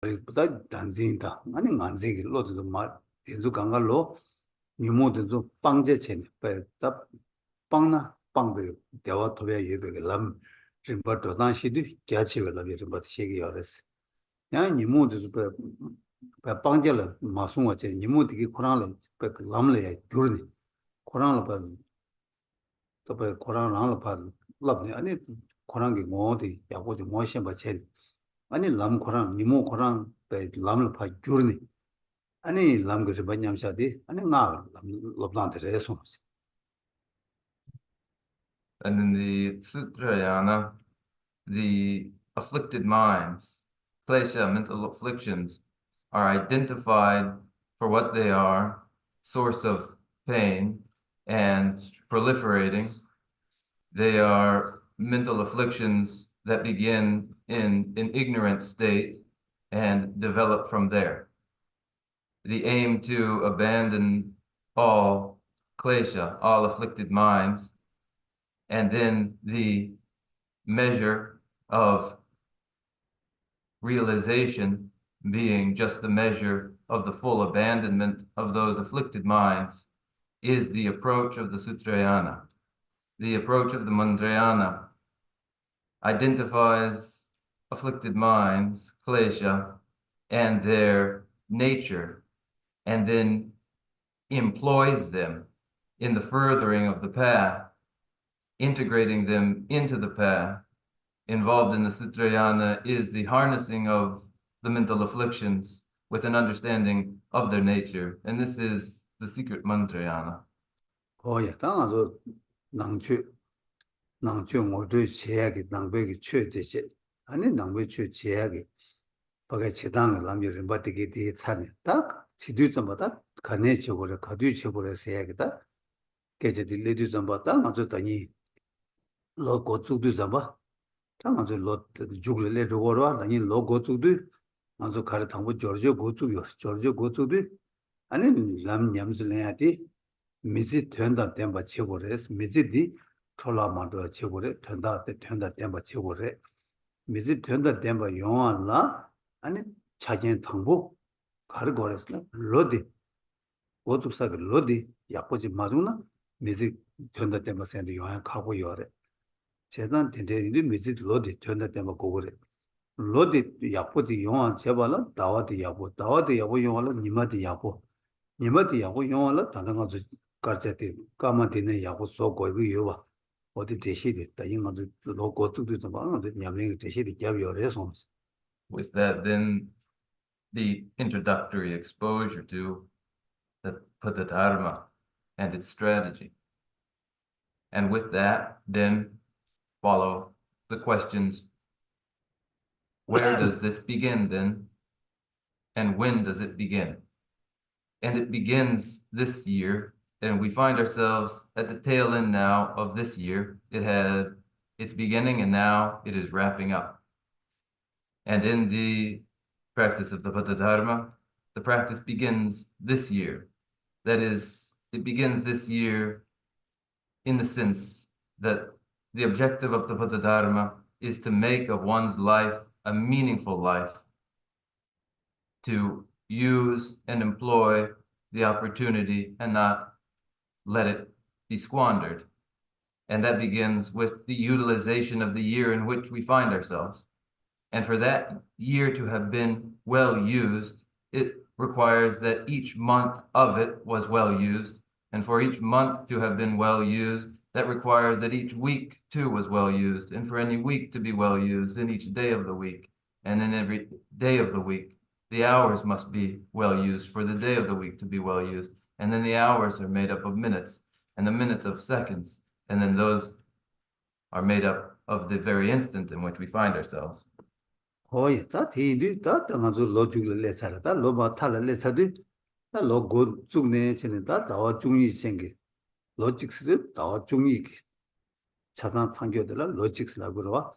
보다 단진이다. 아니 만세기 로도 말 대주 강가로 유모도 빵제체네. 배다 빵나 빵배 대화 토베 예베게 람 림버도 단시도 개치베 람 림버도 시기 열었어. 야 유모도 배 빵제라 마송어체 유모디기 코란로 배 람래 줄니 코란로 봐. 또배 코란로 봐. 랍네 아니 코란기 뭐디 야고지 뭐셔 봐체 아니 람 코란 니모 코란 배 람을 봐 줄니 아니 람그 바냠샤디 아니 나 랍란데레소 And in the Sutrayana, the afflicted minds, klesha, mental afflictions, are identified for what they are, source of pain and proliferating. They are mental afflictions that begin in an ignorant state and develop from there. The aim to abandon all klesha, all afflicted minds, and then the measure of realization being just the measure of the full abandonment of those afflicted minds is the approach of the Sutrayana. The approach of the Mantrayana identifies afflicted minds, klesha, and their nature, and then employs them in the furthering of the path, integrating them into the path. Involved in the Sutrayana is the harnessing of the mental afflictions with an understanding of their nature. And this is the secret Mantrayana. Oh yeah, 당아도 낭추 모두 제약이 낭배기 최대시 아니 낭배 최제약이 바가 제단을 남겨진 바디게 뒤에 차네 딱 지도 좀 받아 가네 지고래 가도 지고래 세야겠다 계제디 레디 좀 받아 아주 다니 로고 쪽도 좀 봐. 당아주 로 죽을래 저거로 아니 로고 쪽도 아주 가르 당고 저저 고쪽이요 저저 고쪽도 아니 람 냠슬래야디 미지 된다 땜바 치고래스 미지디 톨라마도 치고래 된다 땜바 치고래 미지 된다 땜바 용안라 아니 자진 당보 가르고래스나 로디 고tuk사가 로디 약보지 마중나 미지 된다 땜바 센데 용안 가고 요래 재단 된데인데 미지 로디 된다 땜바 고고래 로디 약보지 용안 제발라 다와디 야보 용안라 니마디 야보 용안라 단단가지 가르체티 까마디네 야고 소고이고 요바 어디 대시데 다잉어도 로고도 좀 봐는데 냠링 대시데 잡여래서 With that, then the introductory exposure to the Padadharma and its strategy. And with that, then follow the questions. Where does this begin then? And when does it begin? And it begins this year, and we find ourselves at the tail end now of this year. It had its beginning, and now it is wrapping up. And in the practice of the Padadharma, the practice begins this year. That is, it begins this year in the sense that the objective of the Padadharma is to make of one's life a meaningful life, to use and employ the opportunity and not let it be squandered. And that begins with the utilization of the year in which we find ourselves. And for that year to have been well used, it requires that each month of it was well used. And for each month to have been well used, that requires that each week too was well used. And for any week to be well used, then each day of the week. And then every day of the week, the hours must be well used for the day of the week to be well used. And then the hours are made up of minutes, and the minutes of seconds. And then those are made up of the very instant in which we find ourselves. Oh yeah, that he did that and also logic lesser that loba tala lesser did that logo zune chen that dawa 중이 생기 logics dawa 중이 차상 상교들 logics라고 그러와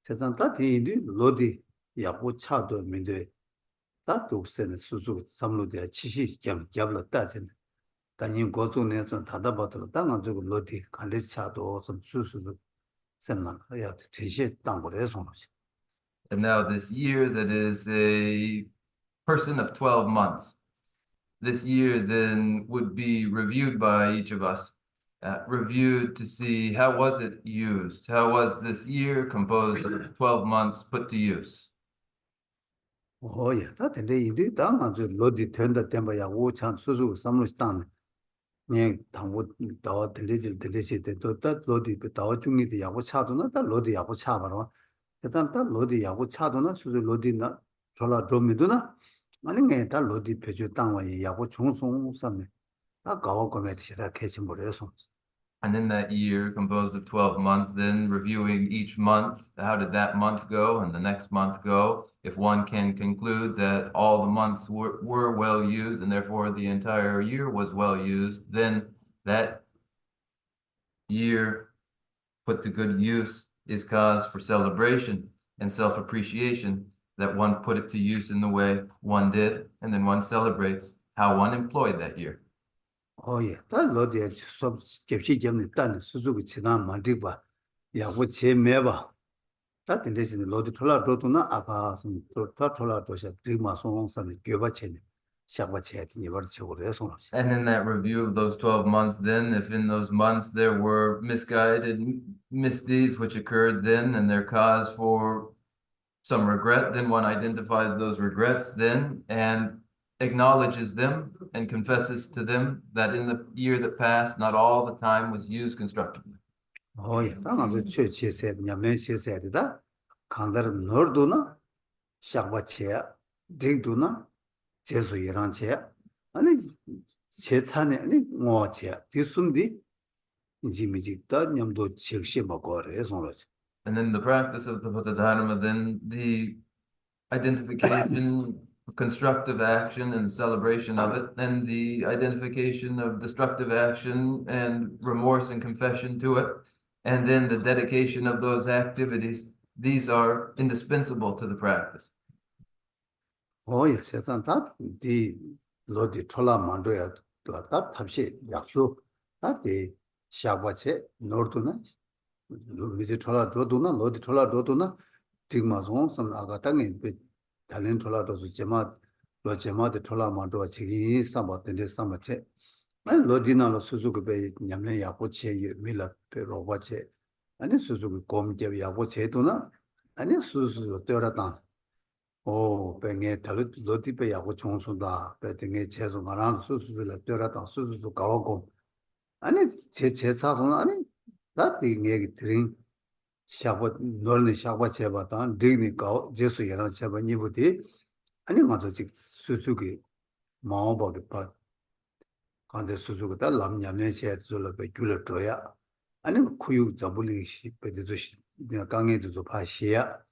세상 that he did 로디 야고 차도 민데 that 독세는 수수 삼로대 치시 겸 잡了다진 단인 고중에서 다다바도 당한 저 로디 간데 차도 좀 수수 셈만 야 대시 땅고래 손으시 And now this year that is a person of 12 months. This year then would be reviewed by each of us, reviewed to see how was it used? How was this year composed of 12 months put to use? Oh yeah, that the indeed dang on the lodi tender temper ya wu chan suzu samlu stan. 네 당고 더 들리질 들리시 때도 다 로디 더 중립의 야구 차도나 다 로디 야구 차 바로 일단 다 로디 야구 차도나 수수 로디나 졸라 좀이도나 아니 게다 로디 표주 땅와의 야구 총송 삼네 다 가고 거면 시라 캐치 모래서 And in that year, composed of 12 months, then reviewing each month, how did that month go and the next month go? If one can conclude that all the months were well used and therefore the entire year was well used, then that year put to good use is cause for celebration and self-appreciation that one put it to use in the way one did, and then one celebrates how one employed that year. 예. 다 로디에 수 겹시 점이 딴 수수가 지난 만디바 야구 제매바 다 된대신 로디 톨라 로도나 아까 좀 톨라 도셔 드리마 송송삼이 교바체니 샤바체티 니버치고 그래서 And in that review of those 12 months, then, if in those months there were misguided misdeeds which occurred then and they're cause for some regret, then one identifies those regrets then and acknowledges them and confesses to them that in the year that passed, not all the time was used constructively. 예. 당아도 최치세 냠내 시세다 간다르 너르도나 샤바체야 딩도나 제수 이란체 아니 제찬에 아니 뭐체 뒤숨디 지미직다 냠도 즉시 먹어래 손으로 And then the practice of the Buddha then the identification of constructive action and celebration of it, and the identification of destructive action and remorse and confession to it, and then the dedication of those activities. These are indispensable to the practice. 예, 세상 다디 로디 톨라 만도야 다 탑시 약초 다디 샤바체 노르도나 미지 톨라 로도나 로디 톨라 로도나 틱마송 선 아가땅에 달린 톨라 도스 제마 로 제마데 톨라 만도와 지기 삼바데 삼바체 아니 로디나로 수수급에 냠내 야고체 밀라 페로바체 아니 수수급 곰제 야고체도나 아니 수수 때라다 오, 뱅에 달로 로티페 야고 총수다. 배등에 제소 말한 수수를 때라다 수수수 가고. 아니 제사선 아니 다디 얘기 드린 샤바 너는 샤바 제바다 드니 가 제수 여러 제바 니부디 아니 맞아 직 수수기 마오버게 파 간데 수수가 람냠네 셰즈를 배 줄을 줘야 아니 쿠유 잡불링시 배드듯이 내가 강에도 파시야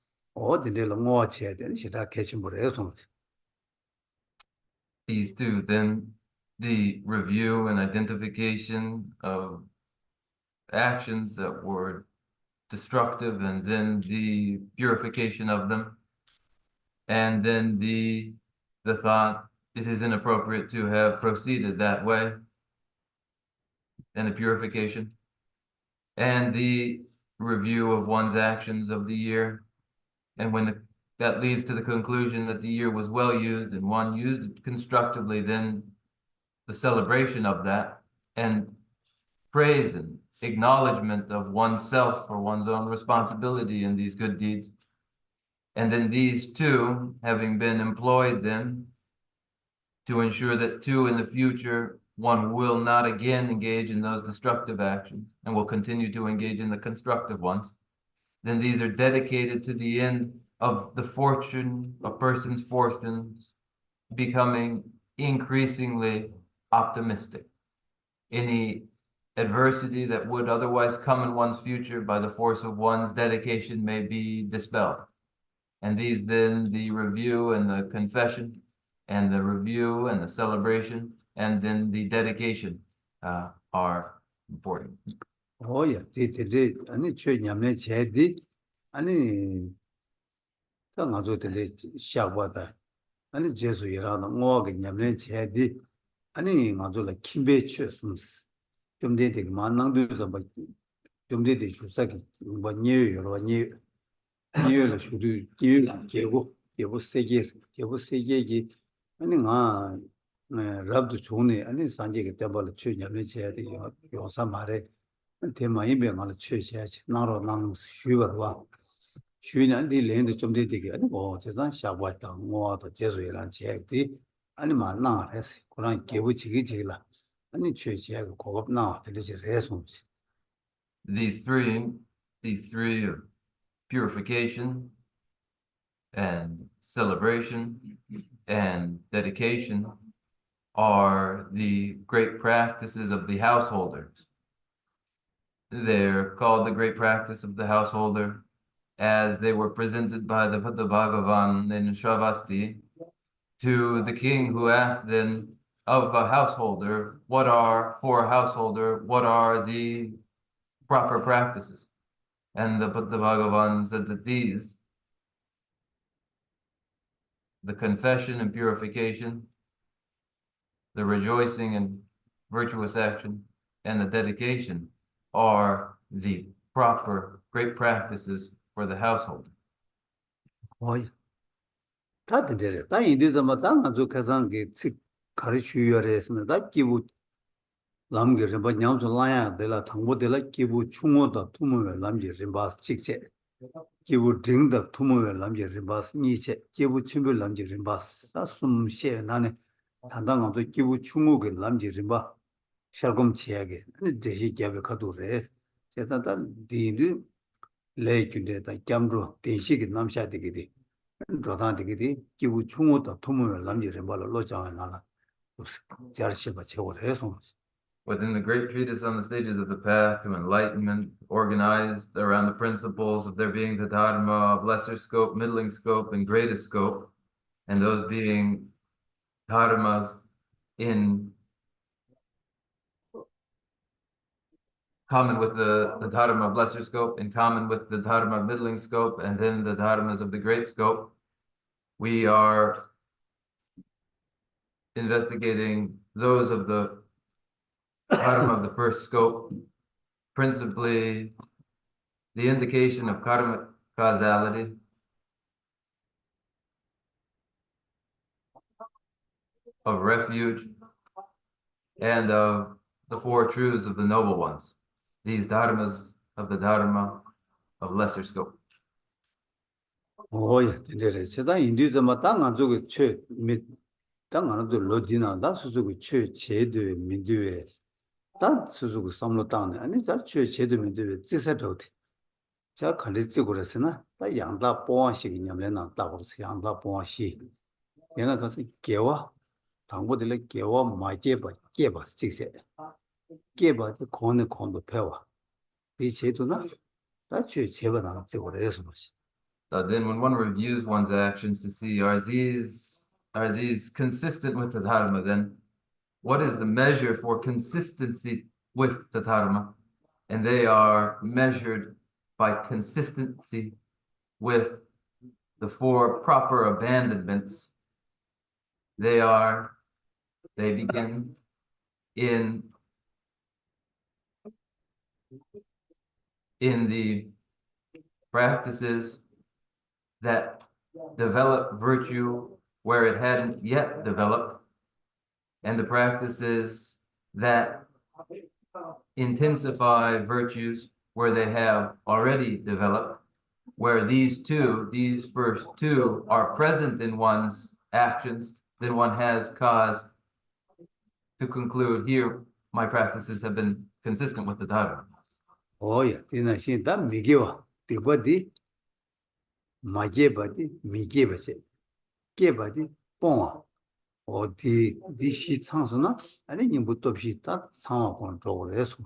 These two, then the review and identification of actions that were destructive, and then the purification of them, and then the thought it is inappropriate to have proceeded that way, and the purification, and the review of one's actions of the year. And when that leads to the conclusion that the year was well used and one used it constructively, then the celebration of that and praise and acknowledgement of oneself for one's own responsibility in these good deeds. And then these two, having been employed then to ensure that too in the future, one will not again engage in those destructive actions and will continue to engage in the constructive ones. Then these are dedicated to the end of the fortune, a person's fortunes becoming increasingly optimistic. Any adversity that would otherwise come in one's future by the force of one's dedication may be dispelled. And these then, the review and the confession, and the review and the celebration, and then the dedication are important. 예, 디 아니 최냠내 제디 아니 당아조데 샤바다 아니 제수 이라나 뭐게 냠내 제디 아니 맞을라 김베 쳬스무스 좀 되게 만낭도서 좀 되게 주사기 뭐 녀여로 녀 이유를 주도 이유 개고 세계기 아니 가 랍도 좋네 아니 산지게 때벌 취념을 해야 되죠 요사 말에 대마이 병을 취해야지 나로 남 쉬어봐 쉬는 데 랜드 좀 되게 아니 뭐 제가 샤바다 뭐도 제수이란 제기 아니 만나 했어 그런 개부지기지라 아니 취해야 고급 나 되지 레송지 These three, these three of purification and celebration and dedication are the great practices of the householders. They're called the great practice of the householder as they were presented by the Buddha Bhagavan in Shravasti to the king, who asked them of a householder, what are the proper practices? And the Buddha Bhagavan said that these, the confession and purification, the rejoicing and virtuous action, and the dedication are the proper great practices for the household. 어이 다 된대래 다 인디즈마 당 아주 가상게 즉 가르치유열에서는 다 기부 남게 좀 냠좀 라야 될라 당보될라 기부 충어다 투모에 남게 림바스 직제 기부 딩다 투모에 남게 림바스 니체 기부 침별 남게 림바스 사숨셰 나네 단당한도 기부 충어게 남게 림바 샤금 치야게 아니 대시 갸베 가도래 제단다 디드 레이준데다 깜로 대시게 남샤되게 조단되게 기부 충어다 투모에 남게 림바로 로장에 나라 자르시바 제거를 해서 Within the great treatise on the stages of the path to enlightenment, organized around the principles of there being the Dharma of lesser scope, middling scope, and greatest scope, and those being dharmas in common with the dharma of lesser scope, in common with the dharma of middling scope, and then the dharmas of the great scope. We are investigating those of the dharma of the first scope, principally the indication of karmic causality, of refuge, and of the four truths of the noble ones, these dharmas of the dharma of lesser scope. 오야 된대래 세상 인디즈마 땅 안쪽에 땅 안도 로디나 다 수수고 제도 민두에 다 수수고 삼로 땅네 아니 제도 민두에 지세도티 자 컨디지 그랬으나 다 양다 보안식이 냠래나 따고서 양다 보안식 얘가 가서 개와 당보들 개와 마제바 개바 지세 개바 콘도 배워 이 제도나 다 제바나 제거래서 뭐지 Then when one reviews one's actions to see, are these consistent with the dharma, then what is the measure for consistency with the dharma? And they are measured by consistency with the four proper abandonments. They begin in the practices that develop virtue where it hadn't yet developed, and the practices that intensify virtues where they have already developed, where these first two are present in one's actions, then one has cause to conclude, here my practices have been consistent with the Dharma. 오야 디나신다 미게와 디바디 마제바디 미게바세 게바디 뽕아 어디 디시 창소나 아니 님부터 비다 상황을 저거래서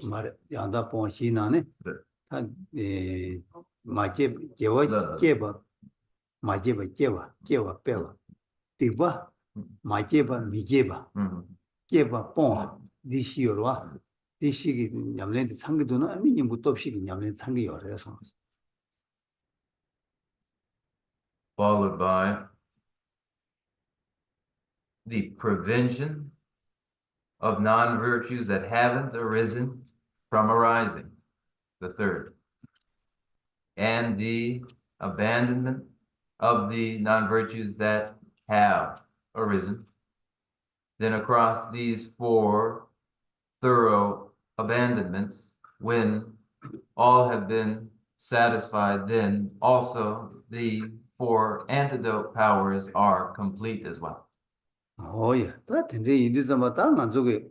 말 양다 뽕시나네 한 마제 게와 게바 마제바 게와 빼와 디바 마제바 미게바 게바 뽕 디시요와 디시기 냠렌데 상기도나 아니 님부터 없이 냠렌데 상기요래서 followed by the prevention of non-virtues that haven't arisen from arising, the third. and the abandonment of the non-virtues that have arisen, then across these four thorough abandonments, when all have been satisfied, then also the four antidote powers are complete as well. Oh yeah, that in the Indizama Tanga Zugi,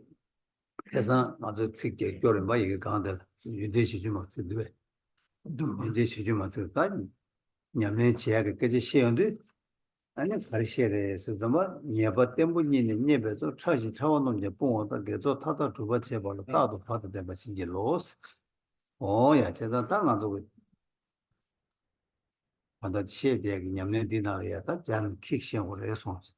as an other sick during by a candle, you did you must do it. You did you must do that. Yamne Chiaga, get a share on it. And if I share is the one near but then we need a neighbor, so charge it on the bone that gets all Tata to watch about the part of the machine loss. Oh yeah, Chazan Tanga Zugi. And that share the Yamne dinner, that Jan Kiction or response.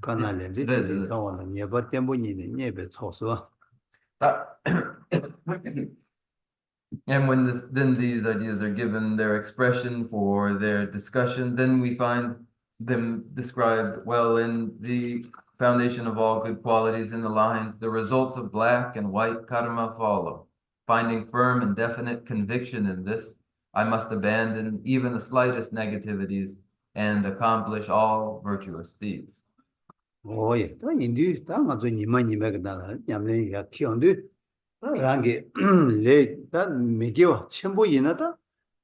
Canale, this is the near but then we need a neighbor house. And when then these ideas are given their expression for their discussion, then we find them described well in the foundation of all good qualities in the lines, the results of black and white karma follow. Finding firm and definite conviction in this, I must abandon even the slightest negativities and accomplish all virtuous deeds. Oh yeah, that indeed, that was when you money make that Yamlin ya killed. Rangi le that Miguel Chimbo Yinata,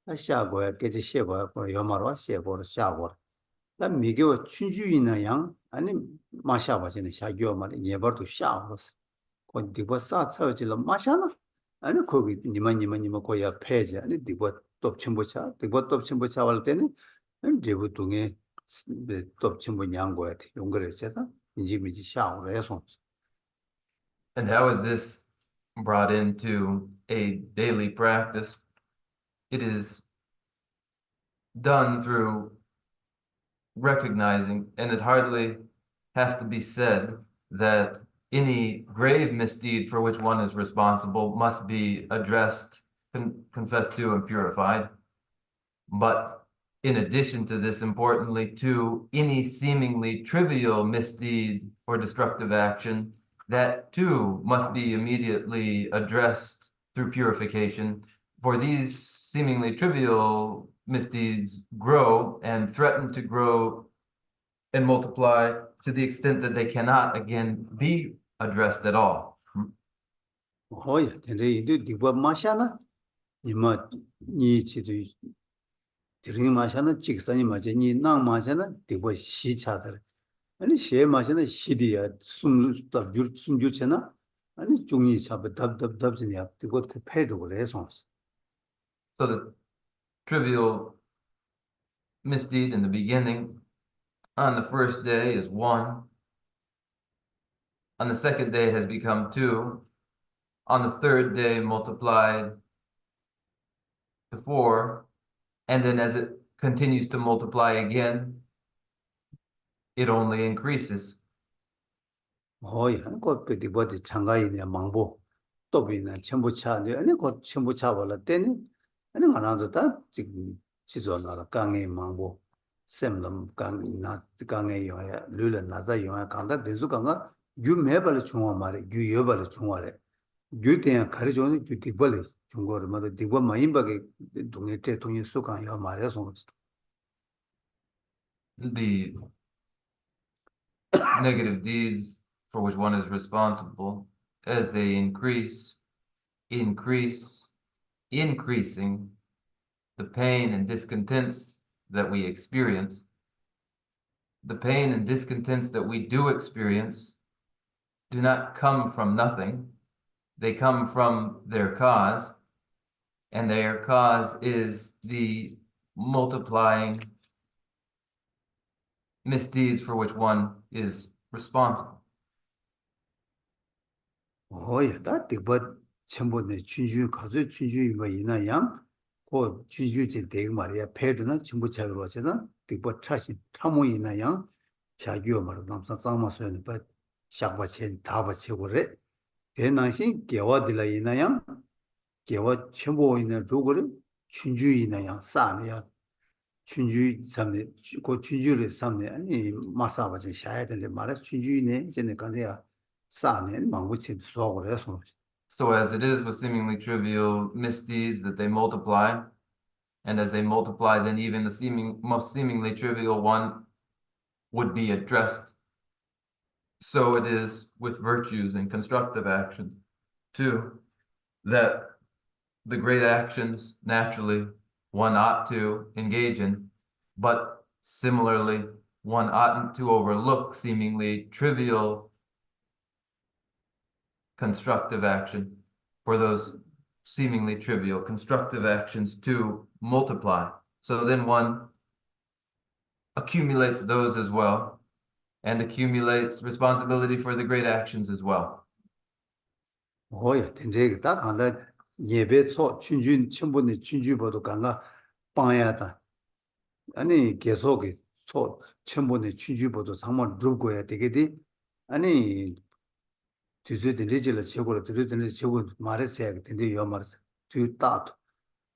a shagwa get a shaver for Yomara, shaver, shower. That Miguel Chunju in a young, and Masha was in a shagoma, never to showers. When they were sat so to the Mashana, and a cook Nimani Manimakoya page, and it did what top chimbocha, the what top chimbocha will then, and they would do the top chimbo yango at younger cheta, Jimmy shower lessons. And how is this brought into a daily practice? It is done through recognizing, and it hardly has to be said, that any grave misdeed for which one is responsible must be addressed, confessed to, and purified. But in addition to this, importantly, to any seemingly trivial misdeed or destructive action, that too must be immediately addressed through purification. For these seemingly trivial misdeeds grow and threaten to grow and multiply to the extent that they cannot again be addressed at all. Oh yeah, and they do the what Mashana, you might need to during Mashana, Chicksani Majani, Nang Mashana, they were she chatter. And she Mashana, Shidia, Sum Juchena, and Jungi Sab dubs in the up to what compared to lessons. So the trivial misdeed in the beginning on the first day is 1. On the second day it has become 2. On the third day multiplied to 4. And then as it continues to multiply again, it only increases. Oh yeah, got pretty body Changai in a mambo. Tobin Chimbucha, and it got Chimbucha while then, and around that, Chizona, Gangi mambo. Semdom Gang, not the Gangi, Lula Naza, you are conduct, the Zukanga, you mebal chumare, you yobal chumare. You think courage only to the bully, Chungor, mother, the one my imbag, doing it to you, Sukan, your maresons. The negative deeds for which one is responsible, as they increasing the pain and discontents that we experience. The pain and discontents that we do experience do not come from nothing. They come from their cause, and their cause is the multiplying misdeeds for which one is responsible. Oh yeah, that the but Chimbo, Chinju, Kazu, Chinju, Mayina Yang, or Chinju, Dig Maria, Pedana, Chimbucha Rochana, the but trashing Tamu in a young, Shagyo Maramsa Samason, but Shabachen, Tabachi, then I think Gawa de la Inayang, Gawa Chimbo in a Juguri, 춘주이나 양 싸네 춘주 삼네 고 춘주를 삼네 아니 마사바지 샤야 되는데 말해 춘주이네 이제는 간데야 싸네 망고치 소고래 손 So as it is with seemingly trivial misdeeds that they multiply, and as they multiply, then even the most seemingly trivial one would be addressed. So it is with virtues and constructive actions, too, that the great actions naturally one ought to engage in, but similarly, one oughtn't to overlook seemingly trivial constructive action for those seemingly trivial constructive actions to multiply. So then one accumulates those as well and accumulates responsibility for the great actions as well. 오야 된제 딱 간다 예배 초 춘주 첨분의 춘주보도 간가 빵야다 아니 계속이 초 첨분의 춘주보도 정말 누고야 되게디 아니 뒤즈든 리질을 최고로 뒤즈든 최고 말했어야 된대 요 말했어 뒤 따도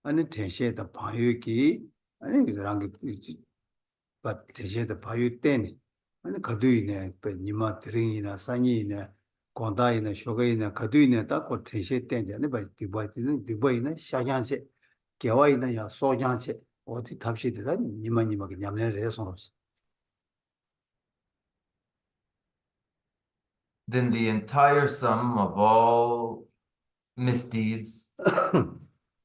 아니 대시에다 바유기 아니 그랑게 바 대시에다 바유 때니 아니 가두이네 니마 드링이나 산이나 kondaina shogaina kaduina ta ko tenshe tenja ne ba dibaina shajanse gewaina ya sojanse odi tabshi de nima nima ge nyamne re sonos Then the entire sum of all misdeeds,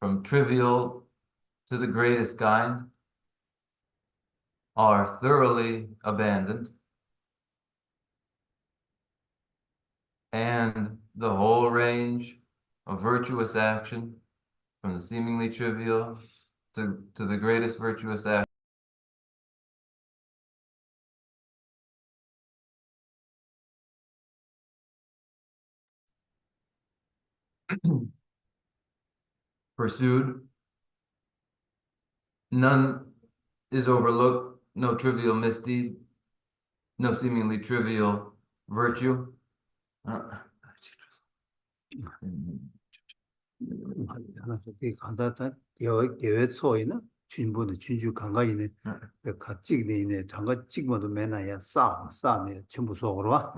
from trivial to the greatest kind, are thoroughly abandoned, and the whole range of virtuous action, from the seemingly trivial to the greatest virtuous action, pursued, none is overlooked, no trivial misdeed, no seemingly trivial virtue. 간다다 계획 소이나 춘부는 춘주 강가이네 같직네 장가 찍모도 매나야 싸네 전부 속으로 와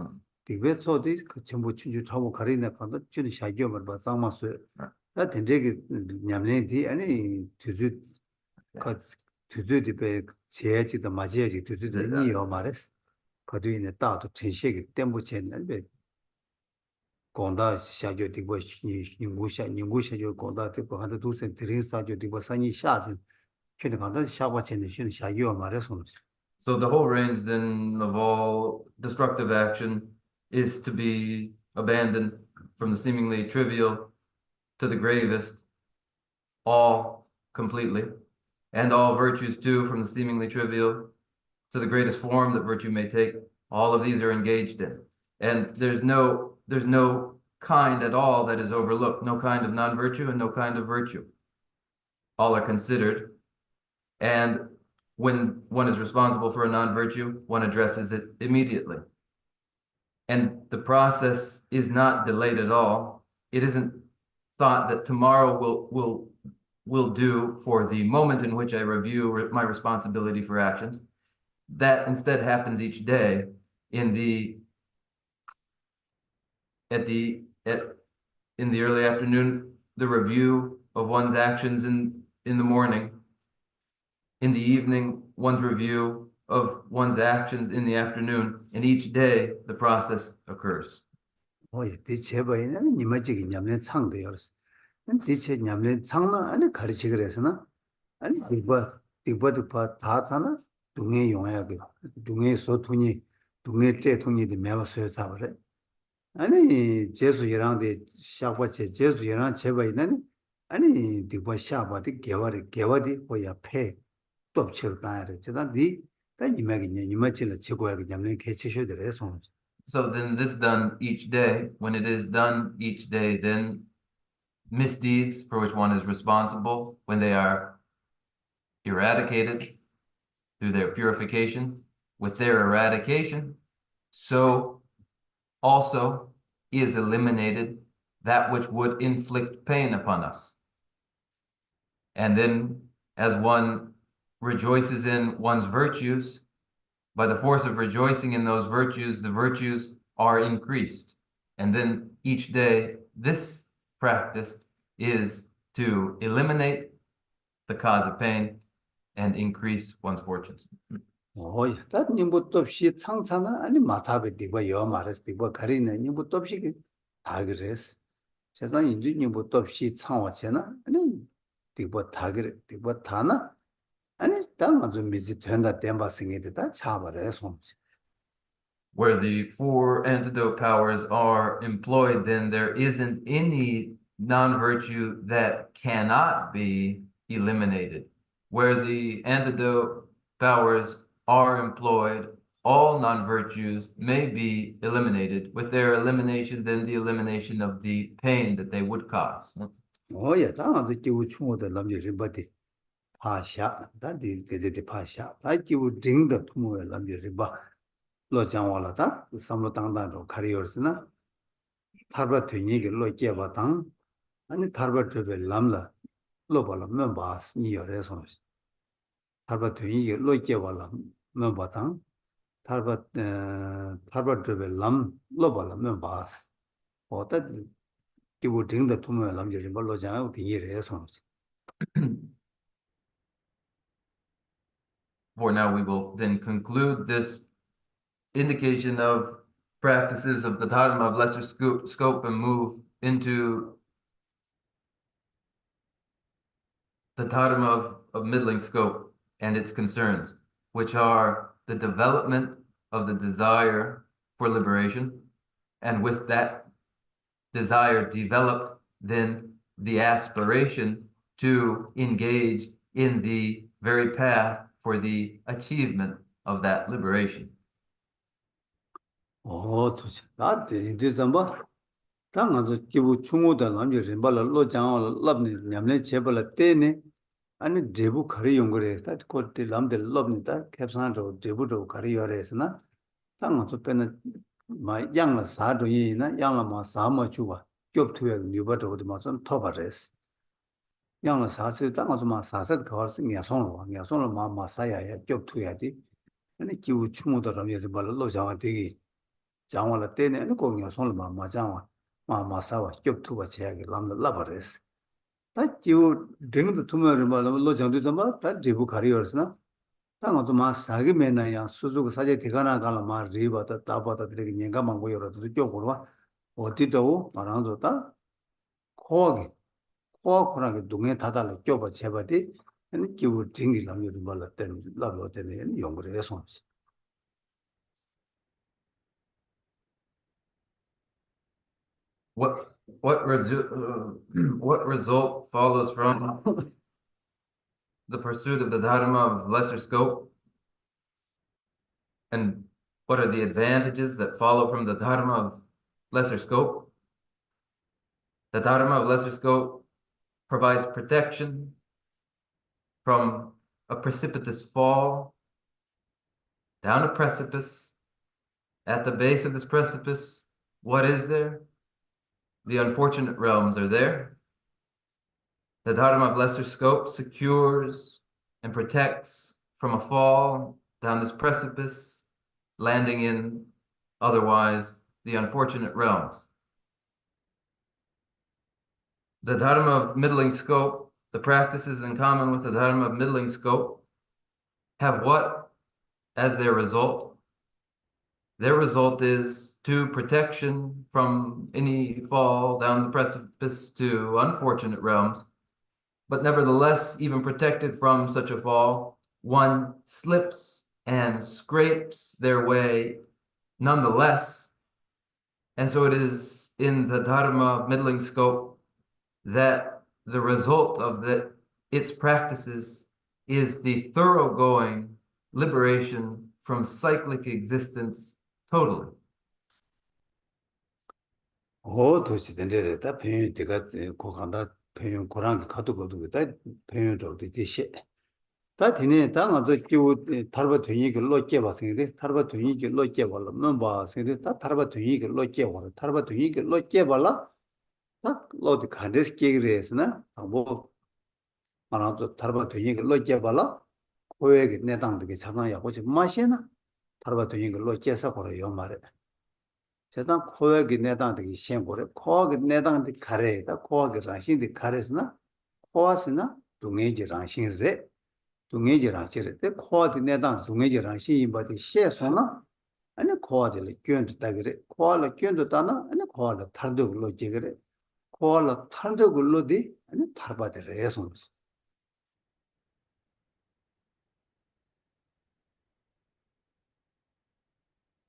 디베 소디 그 전부 춘주 차고 가리네 간다 춘이 샤기어만 봐 상마스 다 된제게 냠네디 아니 뒤즈 그 뒤즈디 배 제지도 맞이야지 뒤즈디 니요 말했어 거두이네 따도 전시에 땜부체는 배 konda 샤죠 디고 닝구샤죠 konda 디고 한다 두세 드링사죠 디고 산이 샤진 근데 간다 샤바체는 쉬는 샤요 말해서 So the whole range then of all destructive action is to be abandoned, from the seemingly trivial to the gravest, all completely, and all virtues too, from the seemingly trivial to the greatest form that virtue may take. All of these are engaged in, and there's no kind at all that is overlooked, no kind of non-virtue and no kind of virtue. All are considered, and when one is responsible for a non-virtue, one addresses it immediately. And the process is not delayed at all. It isn't thought that tomorrow will do for the moment in which I review my responsibility for actions. That instead happens each day in the early afternoon, the review of one's actions in the morning. In the evening, one's review of one's actions in the afternoon, and each day the process occurs. 예, 대체 바이는 니마지기 냠네 창대요스. 대체 냠네 창나 아니 가르치 그래서나 아니 디바도 다잖아 동해 용하게 동해 소통이 동해 제통이데 매워서 잡으래. 아니 제수 이랑데 샤바체 제수 이랑 제바이는 아니 디바 샤바디 개와디 뭐야 폐 톱치를 따야래. 저단디 다 니마기 니마치는 지고야게 냠네 개치셔들에 손. So then this done each day. When it is done each day, then misdeeds for which one is responsible, when they are eradicated through their purification, with their eradication, so also is eliminated that which would inflict pain upon us. And then as one rejoices in one's virtues, by the force of rejoicing in those virtues, the virtues are increased. And then each day, this practice is to eliminate the cause of pain and increase one's fortunes. 야, 다 님부터 없이 창차나 아니 마타베 디바 요 말했어. 디바 가리네 님부터 없이 다 그랬어. 세상 인지 님부터 없이 창와체나 아니 디바 다 그래. 디바 다나 아니 당 아주 미지 된다 땜바 생기다 다 차버려 손. Where the four antidote powers are employed, then there isn't any non-virtue that cannot be eliminated. Where the antidote powers are employed, all non-virtues may be eliminated. With their elimination, then the elimination of the pain that they would cause. 야, 당 아주 기우 충고도 남지 버디. 파샤 다디 게제디 파샤 다 기우 딩더 투모에 남지 봐. 로장와라다 삼로 당당도 카리오스나 타르바 되니게 로께바 당 아니 타르바 되베 람라 로발라 멤바스 니여레소 타르바 되니게 로께발라 멤바당 타르바 타르바 되베 람 로발라 멤바스 어다 기부 딩더 투모에 남지 로장하고 되니레소 For now, we will then conclude this indication of practices of the Dharma of lesser scope and move into the Dharma of middling scope and its concerns, which are the development of the desire for liberation, and with that desire developed, then the aspiration to engage in the very path for the achievement of that liberation. 도시 나한테 이제 봐. 당아서 기부 충고다 남지 림발라 로장 랍니 냠네 제발라 때네 아니 제부 거리 용거래 다 코트 남들 럽니다 캡산도 제부도 거리 요래스나 당아서 빼는 마 양라 사도이나 양라 마 사모 주와 겹투에 뉴버도 어디마선 토바레스 양라 사세 당아서 마 사세 거스 냐송로 마 마사야야 겹투야디 아니 기부 충고다 남지 림발라 로장 되게 장와라 때네 아니 공ኛ 손을 마장와 마마사와 겹투바 제약이 람라 라바레스 다 지우 딩도 투머를 말로 로장도 좀 다 지부 가리어스나 당어도 마 사기 메나야 수수고 사제 대가나 갈라 마 리바다 따바다 되게 년가만 고여라도 쪼고로 어디도 말한도 다 코하게 코하게 동에 다달라 껴봐 제바디 아니 지우 딩이 람요도 말라 때는 라로 때는 용거를 해서 What result follows from the pursuit of the Dharma of lesser scope? And what are the advantages that follow from the Dharma of lesser scope? The Dharma of lesser scope provides protection from a precipitous fall down a precipice. At the base of this precipice, what is there? The unfortunate realms are there. The Dharma of lesser scope secures and protects from a fall down this precipice, landing in otherwise the unfortunate realms. The Dharma of middling scope, the practices in common with the Dharma of middling scope, have what as their result? Their result is to protection from any fall down the precipice to unfortunate realms. But nevertheless, even protected from such a fall, one slips and scrapes their way nonetheless. And so it is in the Dharma middling scope that the result of its practices is the thoroughgoing liberation from cyclic existence totally. 도시 된데래 다 배운 때가 고간다 배운 고랑 가도 다 배운도 되듯이 다 되네 당아도 기우 탈바 되니게 로께 봤는데 탈바 되니게 로께 발라 넘바 생데 다 탈바 되니게 로께 발라 탈바 되니게 로께 발라 딱 로드 간데스 깨그레스나 뭐 말아도 다르바 되는 거 로제발라 고액 내당되게 차단야 고지 마시나 다르바 되는 거 로제서 거요 말에 제단 고액 내당되게 시행고래 고액 내당되 가래다 고액 라신데 가래스나 고아스나 동해지 라신레 동해지 라시레 고아디 내당 동해지 라신 바디 시에서나 아니 고아들 견도 따그래 고아를 견도 따나 아니 고아를 탈도 로제 그래 고아를 탈도 걸로디 아니 탈바들 해서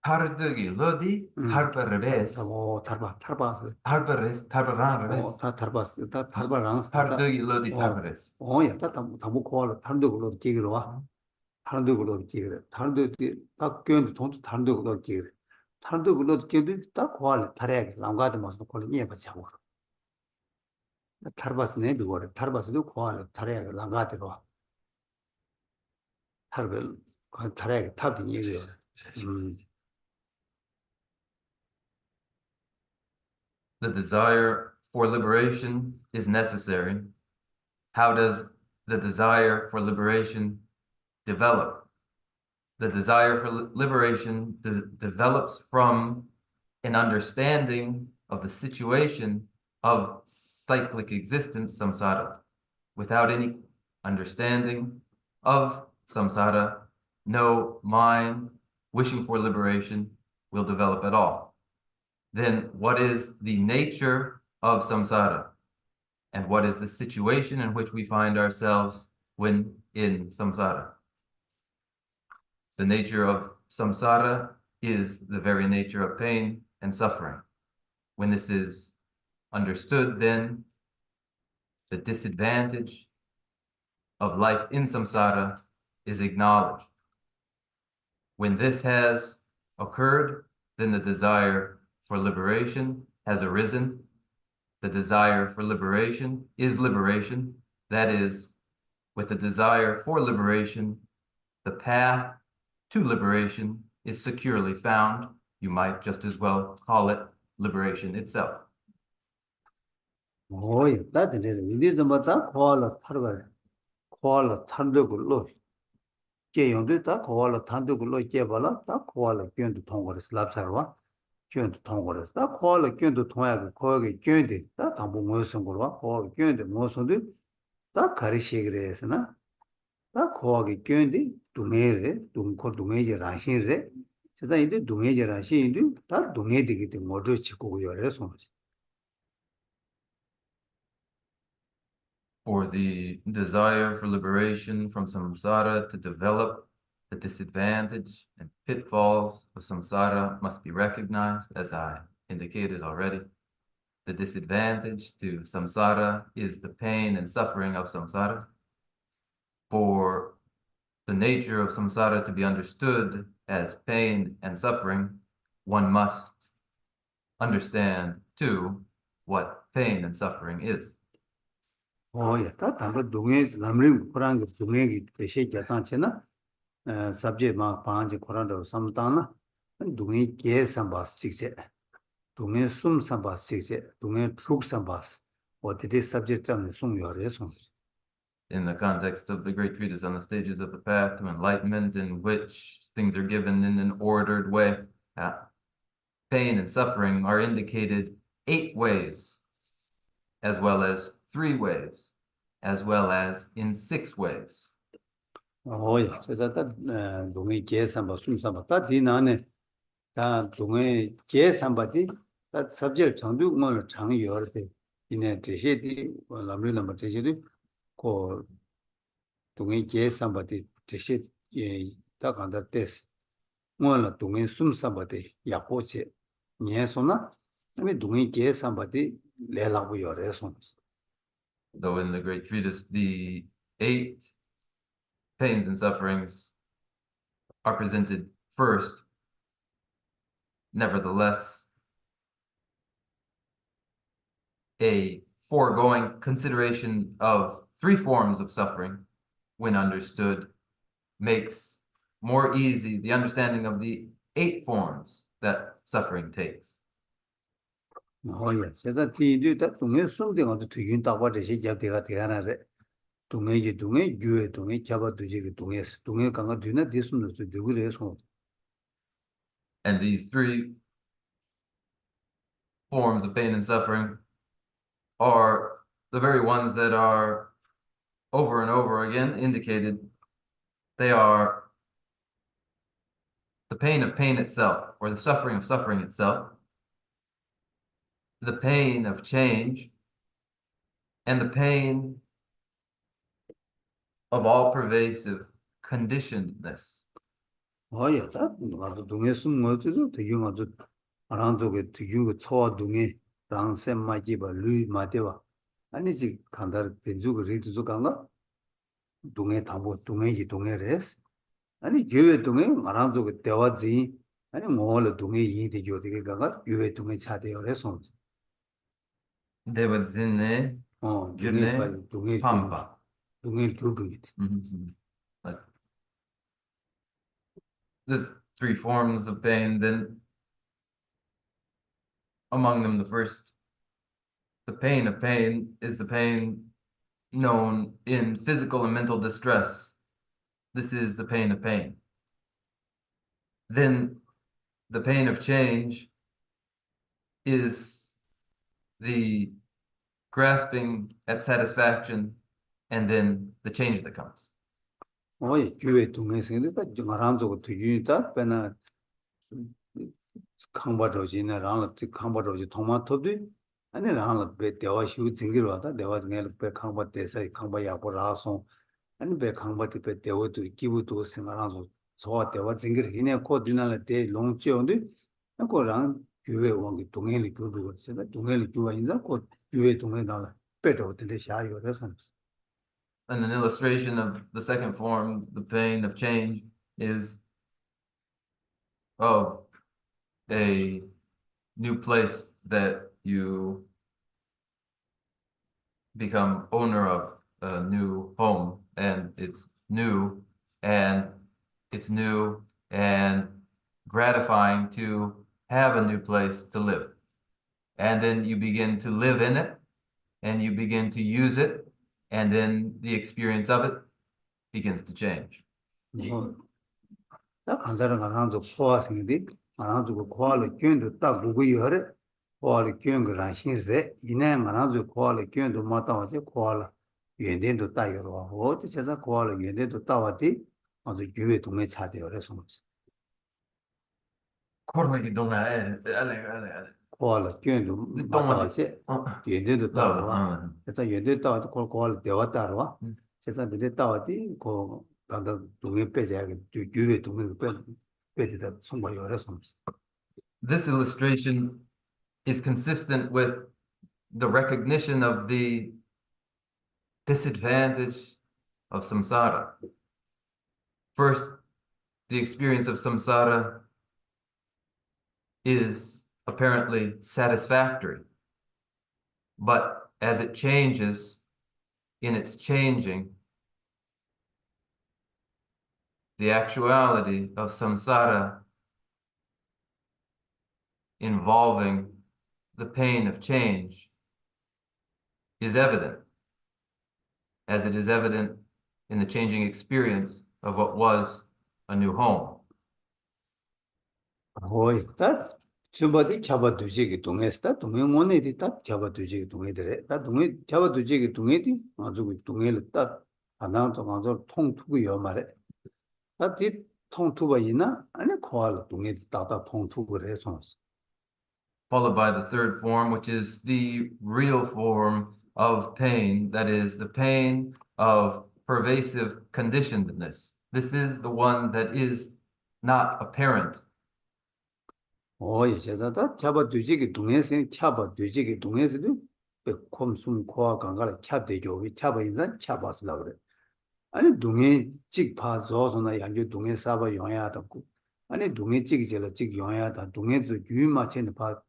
Tardugi lodi tarpares. tar바스. Tarpares, tarparanres. 다 tar바스. 다 tar바랑스. Tardugi lodi tarpares. 야, 다 담고 코알 탄도 걸로 끼기로 와. 탄도 걸로 끼기로. 탄도 딱 교인도 돈도 탄도 걸로 끼기로. 탄도 걸로 끼기도 딱 코알 타래 남가도 맞고 콜 이해 받자고. tar바스네 비고래. tar바스도 코알 타래 남가도 와. 타르벨 타래 탑이 얘기해. The desire for liberation is necessary. How does the desire for liberation develop? The desire for liberation develops from an understanding of the situation of cyclic existence, samsara. Without any understanding of samsara, no mind wishing for liberation will develop at all. Then what is the nature of samsara? And what is the situation in which we find ourselves when in samsara? The nature of samsara is the very nature of pain and suffering. When this is understood, then the disadvantage of life in samsara is acknowledged. When this has occurred, then the desire for liberation has arisen. The desire for liberation is liberation. That is, with the desire for liberation, the path to liberation is securely found. You might just as well call it liberation itself. that's it. We need the matter, koala tandugulo. Jayondu, the koala tandugulo, Jabala, the koala going to Tongoris, Lapsarva, going to Tongoris, the koala going to Toyaga, Kogi, Jundi, that Tambu Mosungura, or Jundi Mosundu, the Karishigresana, the Kogi Jundi, Dumere, Dumko Dumeja Rashin, so that you do Dumeja Rashin, that Dumedi the Moduchiku, your response. For the desire for liberation from samsara to develop, the disadvantage and pitfalls of samsara must be recognized, as I indicated already. The disadvantage to samsara is the pain and suffering of samsara. For the nature of samsara to be understood as pain and suffering, one must understand too what pain and suffering is. Yeah, that I'm doing Lamrim Kurang of doing it, Jatan subject mark Panji Kuranda or Samtana, and doing gas and bus six, doing sum some bus six, doing troops and bus. What it is subject on the sum your reason. In the context of the great treatise on the stages of the path to enlightenment, in which things are given in an ordered way, pain and suffering are indicated 8 ways, as well as 3 ways, as well as in 6 ways. Yeah, so that doing gas and bus sum some that dinane, that doing gas somebody, that subject on do more chang your in a tisheti, Lamrim number tisheti, called doing gas somebody tishit, talk on that test. One doing sum somebody, Yapoche, Niesona, I mean doing gas somebody, Lela your response. Though in the great treatise, the 8 pains and sufferings are presented first, nevertheless, a foregoing consideration of 3 forms of suffering, when understood, makes more easy the understanding of the 8 forms that suffering takes. Yeah, so that you do that to me something on the to you talk what is it, Jabdega. 동해지 동해 규에 동해 잡아 두지기 동해스 동해 강가 뒤나 뒤숨는 수 누구래서 And these three forms of pain and suffering are the very ones that are over and over again indicated. They are the pain of pain itself, or the suffering of suffering itself, the pain of change, and the pain of all pervasive conditionedness. 아야 다 나도 동해 숨 뭐지도 되게 아주 아란족에 되게 초와 동해 랑셈 마지바 루이 마데와 아니지 간다르 된주고 리드주 간가 동해 담보 동해지 동해레스 아니 교회 동해 아란족에 대화지 아니 뭐를 동해 이데 교되게 간가 교회 동해 차대요레서 Devadzine, 동해 바 June, 동해 Pampa. 동해 교중이 Like the three forms of pain, then among them, the first, the pain of pain is the pain known in physical and mental distress. This is the pain of pain. Then the pain of change is the grasping at satisfaction and then the change that comes. 교회 동해생이다 아란족에 되게다 빼나 강바로지나 랑 강바로지 토마토도 아니 랑 베 대화 시우 징기로 하다 대화 중에 베 강바 대사 강바 야보라서 아니 베 강바티 베 대화도 기부도 생각하고 저 대화 징기를 이내 코디나를 대 롱ció인데 그거랑 교회 원기 동해리 교도 제가 동해리 교와 인자 그 교회 동해 나라 빼도 되게 샤요래서 And an illustration of the second form, the pain of change, is of a new place that you become owner of, a new home, and it's new and it's new and gratifying to have a new place to live. And then you begin to live in it and you begin to use it, and then the experience of it begins to change. 딱 간다는 아란족 포화생인데 아란족 포화를 견도 딱 보고 여래 포화를 견거 라신세 이내 아란족 포화를 견도 마다와지 포화를 연된도 따여로 어디 제가 포화를 연된도 따와디 아주 교회 동에 차대요래서 포화를 견도 마다와지 연된도 따와 그래서 연된도 따와도 포화를 대화 따라와 그래서 근데 따와디 그 단다 동에 빼자야 교회 동에 빼다 손바 요래서 This illustration is consistent with the recognition of the disadvantage of samsara. First, the experience of samsara is apparently satisfactory, but as it changes, in its changing, the actuality of samsara involving the pain of change is evident, as it is evident in the changing experience of what was a new home. 다 주바디 잡아두지기 동에스다 동행원에디 딱 잡아두지기 동에들에 다 동에 잡아두지기 동에디 아주 동에를 딱 하나도 가서 통투고요 말에 다뒤 통투바이나 아니 코알 동에디 딱딱 통투고를 해서 Followed by the third form, which is the real form of pain, that is the pain of pervasive conditionedness. This is the one that is not apparent. 제자다 잡아두지기 동에서 잡아두지기 동에서도 콤숨 코아 강가를 찹대죠 잡아인다 잡았으라 그래 아니 동해 찍파 조선나 양주 동해 사바 용야다고 아니 동해 찍이절 찍 용야다 동해서 유마체는 봐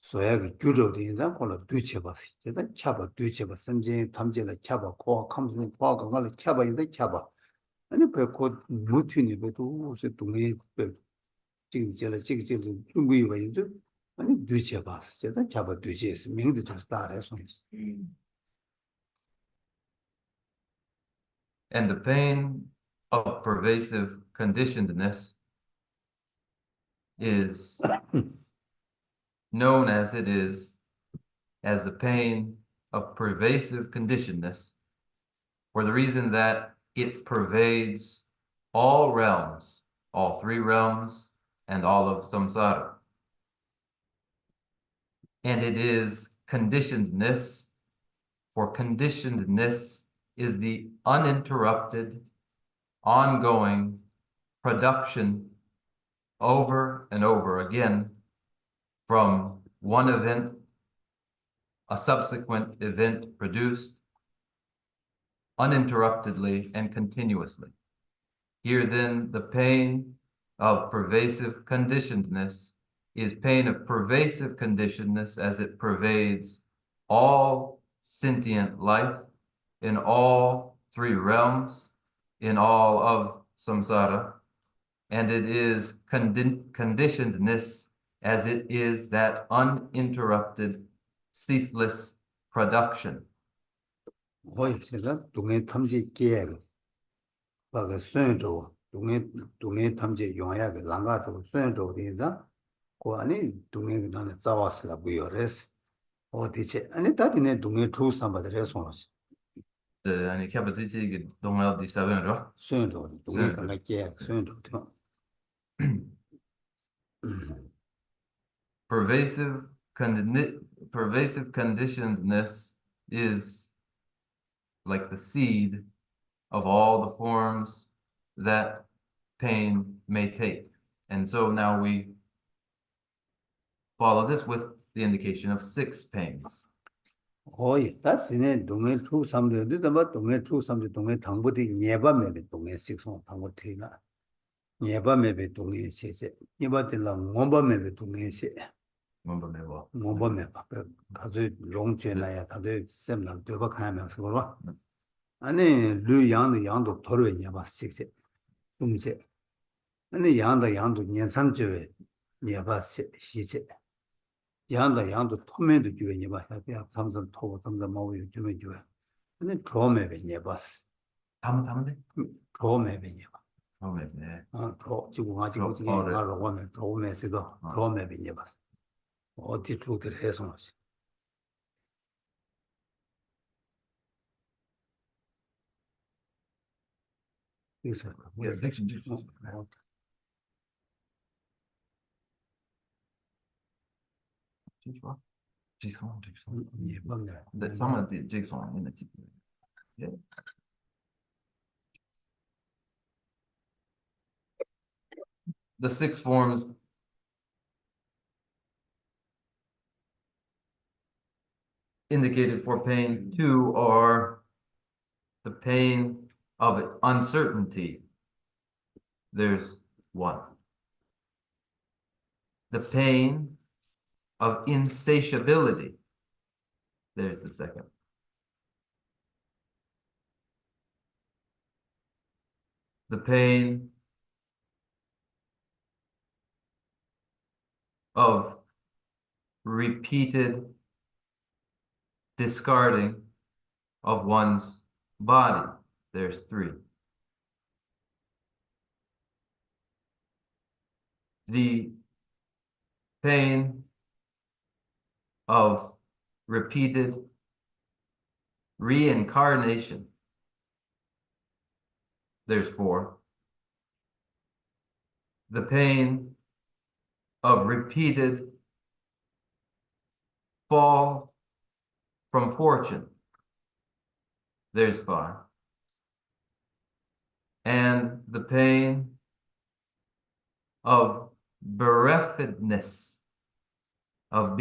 소야가 주로도 인자 콜로 뒤쳐봤어 제가 잡아 뒤쳐봐 선제 탐제를 잡아 코아 컴슨 코아 강가를 잡아인다 잡아 아니 배고 무튀니 배도 동해 찍이절 중국이 와인도 아니 뒤쳐봤어 제가 잡아 뒤쳐서 명도 더 따라서 And the pain of pervasive conditionedness is known as it is as the pain of pervasive conditionedness for the reason that it pervades all realms, all three realms, and all of samsara. And it is conditionedness, for conditionedness is the uninterrupted, ongoing production over and over again from one event, a subsequent event produced uninterruptedly and continuously. Here then, the pain of pervasive conditionedness is pain of pervasive conditionedness as it pervades all sentient life in all three realms, in all of samsara, and it is conditionedness as it is that uninterrupted, ceaseless production. 바가 수행도 동해 탐지 용야게 랑가도 수행도 되자 고 아니 동해 나는 자와스라 부여레스 어디체 아니 다디네 동해 투 삼바들에 손어시 아니 캐버티지 동화 디사벤로 수행도 동해 강가게 수행도 더 pervasive pervasive conditionedness is like the seed of all the forms that pain may take. And so now we follow this with the indication of 6 pains. 어이 다디네 동해 투 삼들도 더 동해 투 삼들 동해 당부디 예바메베 동해 식송 당부티나 예바메베 동해 시세 예바들라 몬바메베 동해 시 뭐 몬바메바 가지 롱제나야 다들 셈나 되바 가면서 그러 아니 류양의 양도 도르에 예바 식세 음세 아니 양도 년삼주에 예바 시세 양도 토메도 주에 예바 야 삼삼 토고 삼삼 마우요 주에 주에 아니 조메베 예바스 담은데? 조메베 예바 네. 조 지금 아직 무슨 나로 보면 조메스도 조메베 예바스 어디 쪽들 해서 놓지 그래서 section some of the jigsaw in the yeah. The 6 forms indicated for pain 2 are the pain of uncertainty. There's 1. The pain of insatiability. There's the 2nd. The pain of repeated discarding of one's body. There's 3. The pain of repeated reincarnation. There's 4. The pain of repeated fall from fortune. There's 5. And the pain of bereftedness, of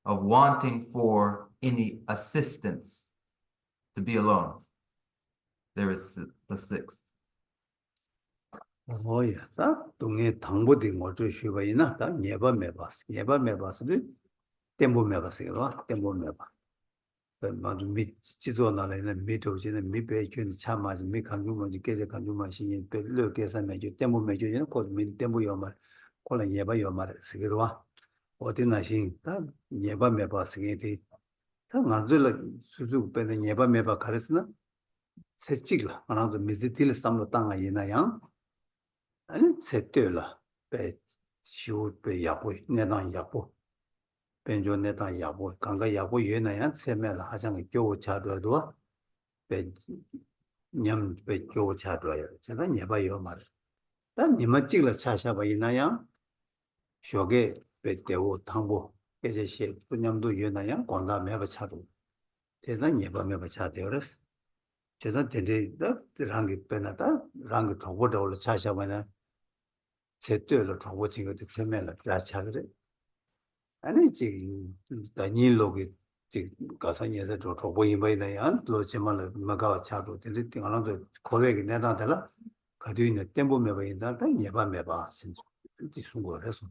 wanting for any assistance, to be alone. There is the 6th. 뭐야, 딱 동네 당보디 뭐저 쉬바이나 딱 예바 메바스도 템보 메바스요, 템보 메바. 맞아 미 지도나래는 미도지는 미배균 참아지 미 간주먼지 계제 간주마신이 별로 계산해줘 템보 메줘는 곧 템보 요말 콜라 예바 요말 스기로와 어디나신 딱 예바 메바스게디 딱 맞을 수수 빼는 예바 메바 가르스나 세직라 하나도 미지딜 삼로 땅아 이나양 아니 세트라 배 쇼, 배 야보 내단 야보 벤조 내단 야보 강가 야보 유나양 세메라 하장의 교우 차도도 배냠배 교우 차도야 제가 예봐요 말 난 니마 찍라 차샤바 이나양 쇼게 배대오 탕보 계제시 분냠도 유나양 권다 매바 차도 대상 예봐 매바 차대어스 제가 된데다 랑기 빼나다 랑기 더보다 차샤바나 제대로 더보 지금도 세면을 라차그래 아니 지금 다니로게 지금 가상에서 더보 이바이나야 또 제말 마가 차도 된데 띵하는데 고백이 내다더라 가지고 있는 템포 매바 인자다 예바 매바 진짜 순고해서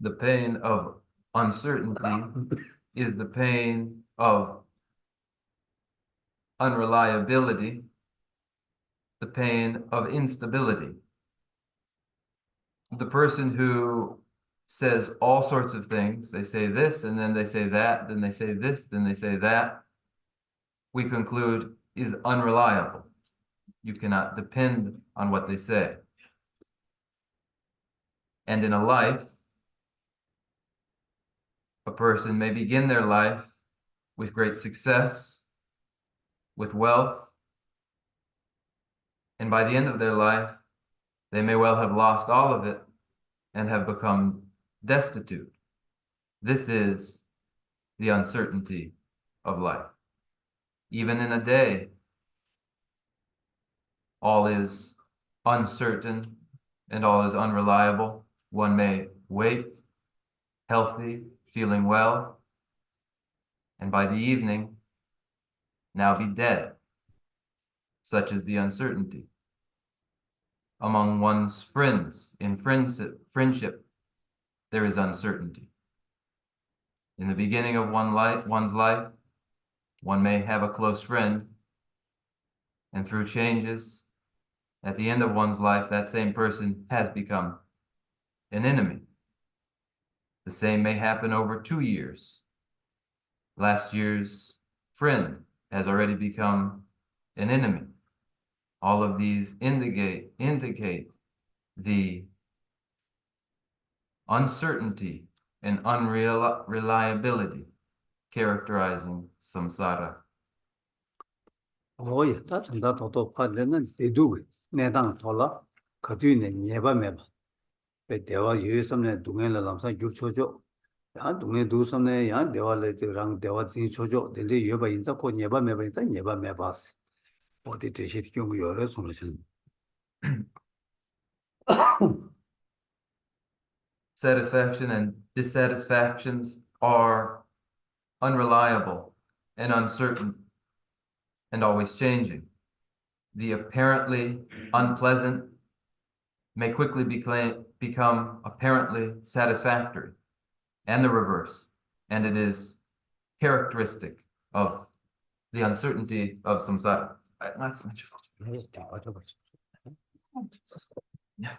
The pain of uncertainty is the pain of unreliability, the pain of instability. The person who says all sorts of things, they say this and then they say that, then they say this, then they say that, we conclude is unreliable. You cannot depend on what they say. And in a life, a person may begin their life with great success, with wealth, and by the end of their life, they may well have lost all of it and have become destitute. This is the uncertainty of life. Even in a day, all is uncertain and all is unreliable. One may wake healthy, feeling well, and by the evening, now be dead. Such is the uncertainty. Among one's friends, in friendship, there is uncertainty. In the beginning of one's life, one may have a close friend, and through changes, at the end of one's life, that same person has become an enemy. The same may happen over 2 years. Last year's friend has already become an enemy. All of these indicate the uncertainty and unreliability characterizing samsara. 오예 다 전다 도도 파되는 대두고 내당 돌아 거뒤네 예바 매바 배 대화 유섬네 동행을 남사 줄초죠 야 동행 두섬네 야 대화를 대화 진 초죠 근데 예바 인자 고 예바 매바 인자 예바 매바스 어디 대시 경우 여러 손으신 Satisfaction and dissatisfactions are unreliable and uncertain and always changing. The apparently unpleasant may quickly become apparently satisfactory, and the reverse. And it is characteristic of the uncertainty of samsara. That's not your fault. Yeah.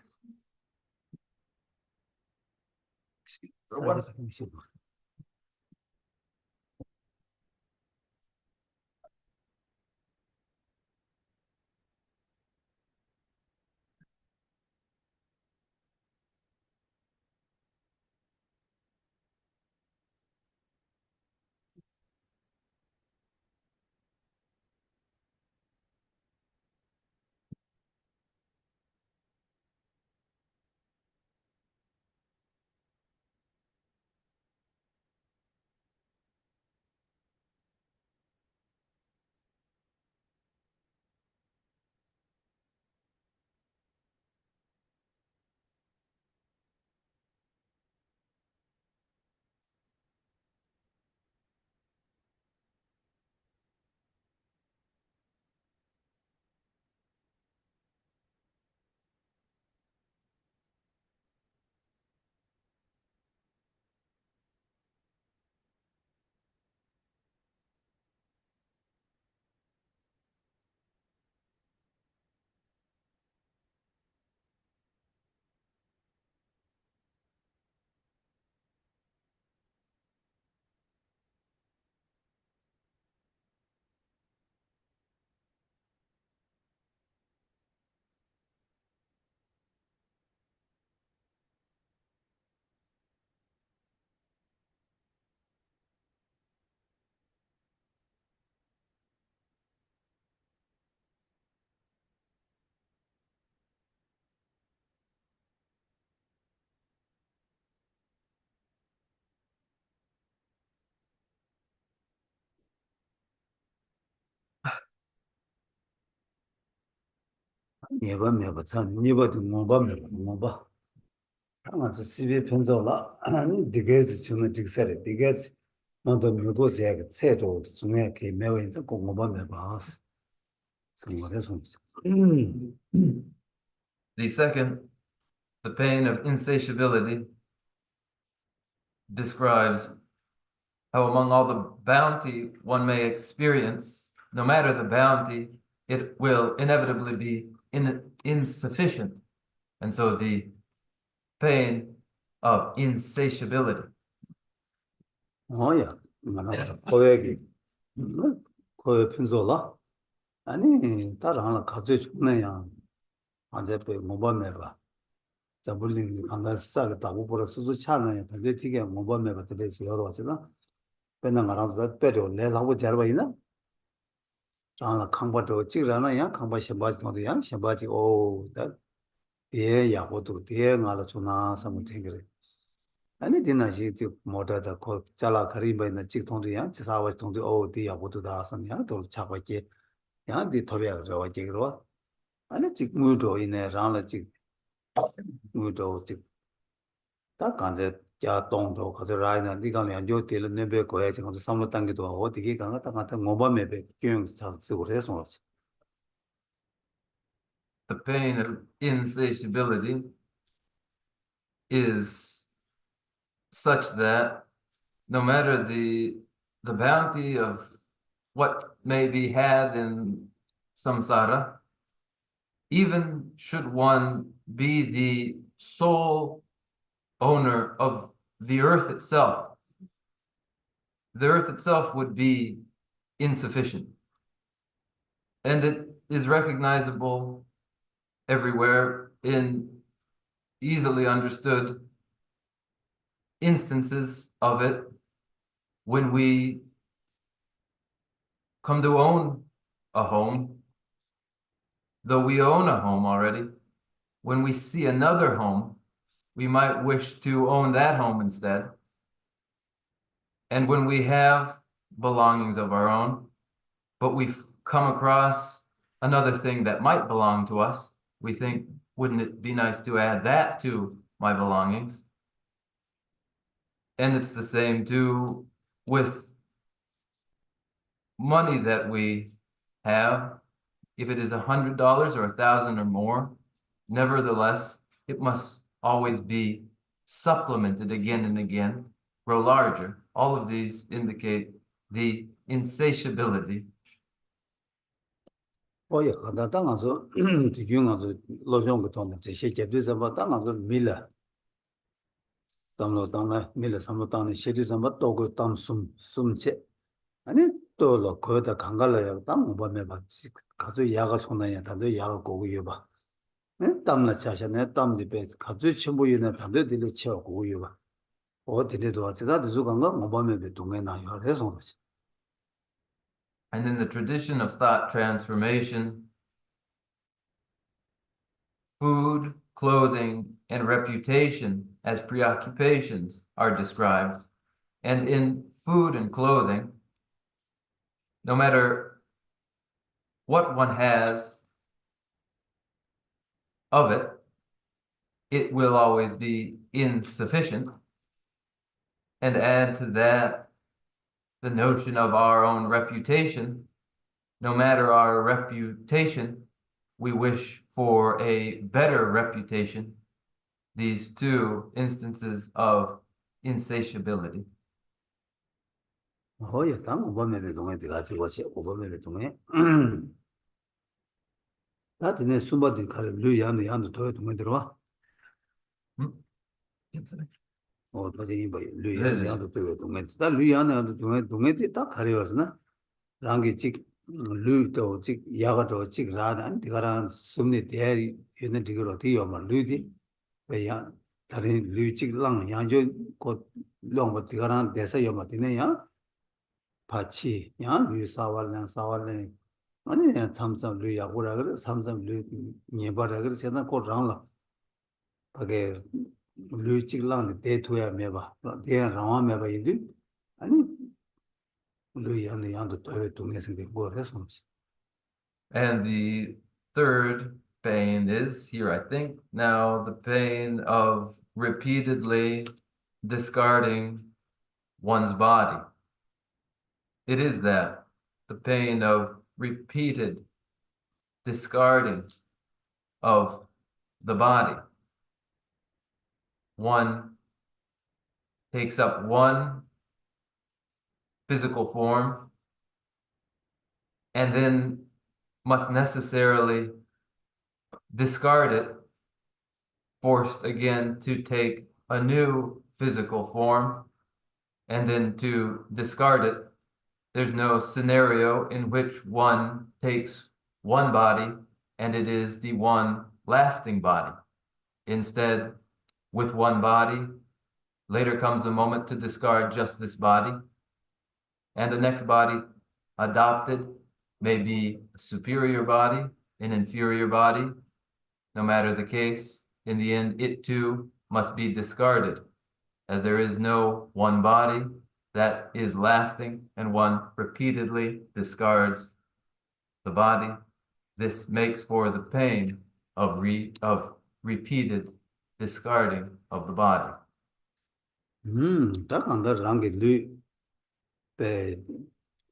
Nieba meba tsani, nieba di ngomba meba ngomba. Tanga tsu sibi penzo la, digezi chunga digsari, digezi mando migo zayagi tse to tsunga ki mewa inza ko ngomba meba as. Tsungare sunsi. The second, the pain of insatiability, describes how among all the bounty one may experience, no matter the bounty, it will inevitably be insufficient. And so the pain of insatiability. Oh yeah, mana koyagi. Koyo penzo la. 아니 따라하나 가져 죽네야. 아제pe ngomba meba. Zabulin kanga sak ta ubora suzu chana ya de tige ngomba meba de si yoro wasina. Pena ngarang da pero le lawo jarba ina. Rana khangba do chigrana ya khangba shemba to ya shemba ji o da de ya go to de ngala chuna sam thengre. 아니 디나시 지 모다다 코 잘라 가리바이나 직 통도 야 지사와 통도 오 디야 보도다 sam야 도 차바게 야 디 토비야 저와 지그로 아니 직 무도 이네 랑라 직 무도 직다 간제 야 동도 가서 라이나 니가 요 딜 네베 고야 지금 삼로 단계도 어디게 가가 딱 같은 모범에베 교육 잘 쓰고 해서 The pain of insatiability is such that no matter the bounty of what may be had in samsara, even should one be the sole owner of the earth itself would be insufficient. And it is recognizable everywhere in easily understood instances of it when we come to own a home, though we own a home already. When we see another home, we might wish to own that home instead. And when we have belongings of our own, but we've come across another thing that might belong to us, we think, wouldn't it be nice to add that to my belongings? And it's the same too with money that we have. If it is $100 or $1,000 or more, nevertheless, it must always be supplemented again and again, grow larger. All of these indicate the insatiability. 오야 간다 당아서 지경아서 로종 같은 거 제시 개들서 봐 당아서 밀라 담로 당나 밀라 삼로 당네 시리 삼바 또고 담숨 숨체 아니 또로 거다 강갈라야 땅 뭐매 봐 가져 야가 손나야 다도 야가 고고 봐 땀나 차샤네 땀디 배 가져 첨부이네 다도 들이 치고 고고 봐 어디에도 와서다 주간가 뭐매 배 동에 나요 그래서 And in the tradition of thought transformation, food, clothing, and reputation as preoccupations are described. And in food and clothing, no matter what one has of it, it will always be insufficient. And add to that the notion of our own reputation. No matter our reputation, we wish for a better reputation. These two instances of insatiability. 어야 땅 뭐매 동에 들어가지 와서 뭐매 동에 나한테 숨바디 가르 류야는 양도 더 동에 들어와 도저히 뭐 류야는 양도 더 동에 다 류야는 양도 동에 딱 가려서나 랑기 직 류도 직 야가도 직 라단 디가란 숨니 대 있는 디거로 뒤어만 류디 왜야 다른 류직 랑 양조 곧 롱버 디가란 대사 여마 되네야 파치 야 류사war랑 사war랑 아니 참참 류야고라 그래 참참 류 녀바라 그래 제가 곧 랑라 바게 류직랑 대토야 매봐 대 라와 매봐 이디 아니 류야는 양도 더 동네서 되고 그래서 And the third pain is here, I think now the pain of repeatedly discarding one's body. It is that, the pain of repeated discarding of the body. One takes up one physical form and then must necessarily discard it, forced again to take a new physical form and then to discard it. There's no scenario in which one takes one body and it is the one lasting body. Instead, with one body, later comes the moment to discard just this body, and the next body adopted may be a superior body, an inferior body. No matter the case, in the end, it too must be discarded, as there is no one body that is lasting, and one repeatedly discards the body. This makes for the pain of repeated discarding of the body. 다 간다 랑게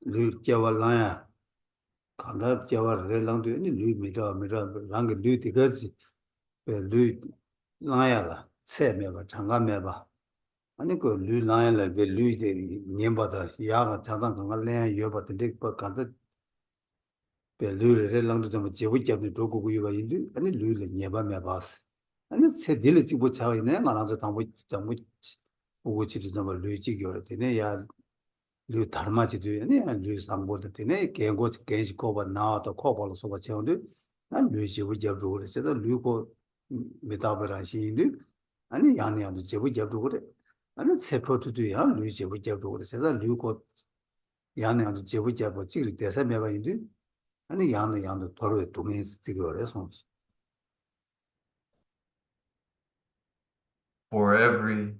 류 제발라야 간다 제발 레랑도 니 미라 랑게 류 디가지 류 라야라 세메바 장가메바 아니 류 라야라 류데 님바다 야가 자당 강갈래 여바데 간다 류레 랑도 좀 제부 잡니 도고고 유바 인도 아니 류레 녀바메바스 아니 세 딜레 지고 차이네 나라도 당고 오고치도 좀 류지겨라 되네 야 류 다르마지도 아니 류 상보도 되네 개고 개시코바 나와도 코발로 소바 채운데 난 류지고 잡고 그래서 류고 메타버라시인데 아니 야네야도 제부 잡고 그래 아니 세포트도 야 류지고 잡고 그래서 류고 야네야도 제부 잡고 지를 대사 매바인데 아니 야도 도로에 동행해서 지거래 손 For every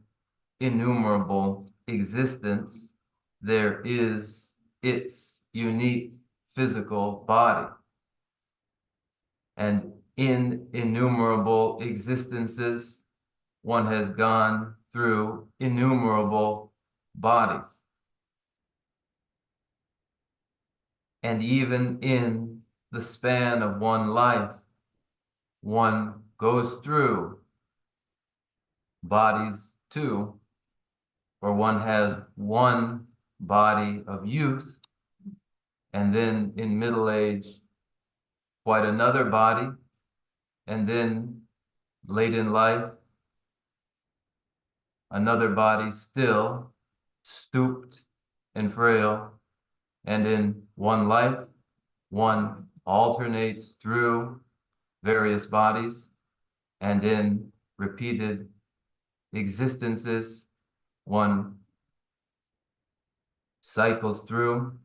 innumerable existence, there is its unique physical body. And in innumerable existences, one has gone through innumerable bodies. And even in the span of one life, one goes through bodies too, where one has one body of youth, and then in middle age, quite another body, and then late in life, another body still stooped and frail, and in one life, one alternates through various bodies, and in repeated existences, one cycles through,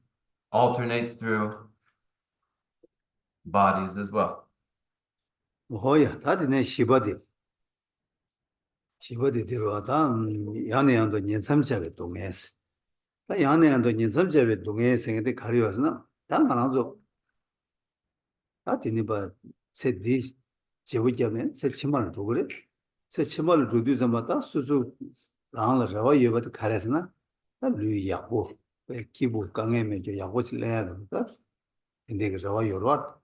alternates through bodies as well. 뭐야 다리네 시바디 들어와다 야네양도 년삼자에 동해서 다 야네양도 년삼자에 동해서 생데 가리워서나 당가나죠 다 되니바 세디 제부자면 세 치마를 두 그래 세 치마를 두디 좀마다 수수 랑을 러와 여버도 가려서나 다 류야고 왜 기부 강에면 저 야고를 내야 된다 근데 그 러와 여러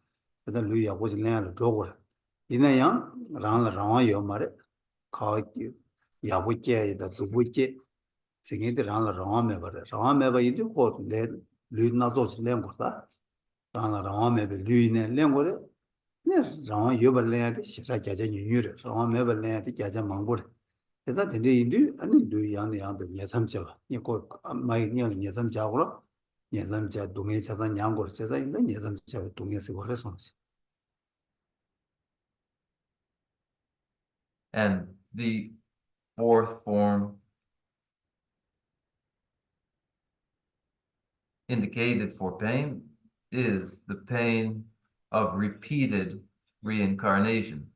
그다 류야고를 내야 도고 이내양 랑을 러와 여 말에 가기 야부께다 두부께 생이들 랑을 러와 매버려 러와 매버 이제 곧내 류나조스 랭고다 랑을 러와 매버 류이네 랭고래 네 러와 여벌래야 시라 자자니 유르 러와 매벌래야 자자 망고래 그래서 근데 인도 아니 류양의 양도 예삼자 이거 많이 냥 예삼자고로 예삼자 동해 자산 양고로 제가 있는 예삼자 동해서 거래서 And the fourth form indicated for pain is the pain of repeated reincarnation.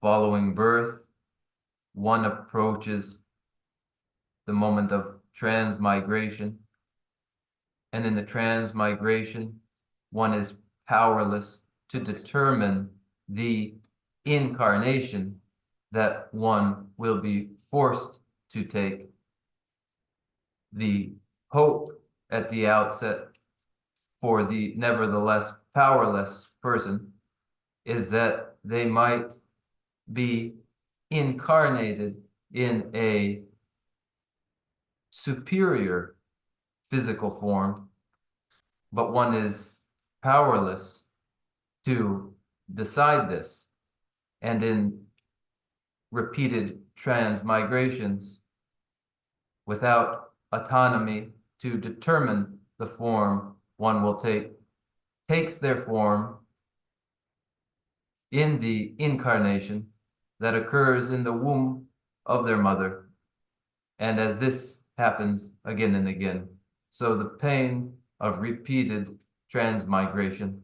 Following birth, one approaches the moment of transmigration, and in the transmigration, one is powerless to determine the incarnation that one will be forced to take, the hope at the outset for the nevertheless powerless person is that they might be incarnated in a superior physical form, but one is powerless to decide this. And in repeated transmigrations, without autonomy to determine the form one will take, takes their form in the incarnation that occurs in the womb of their mother. And as this happens again and again, so the pain of repeated transmigration,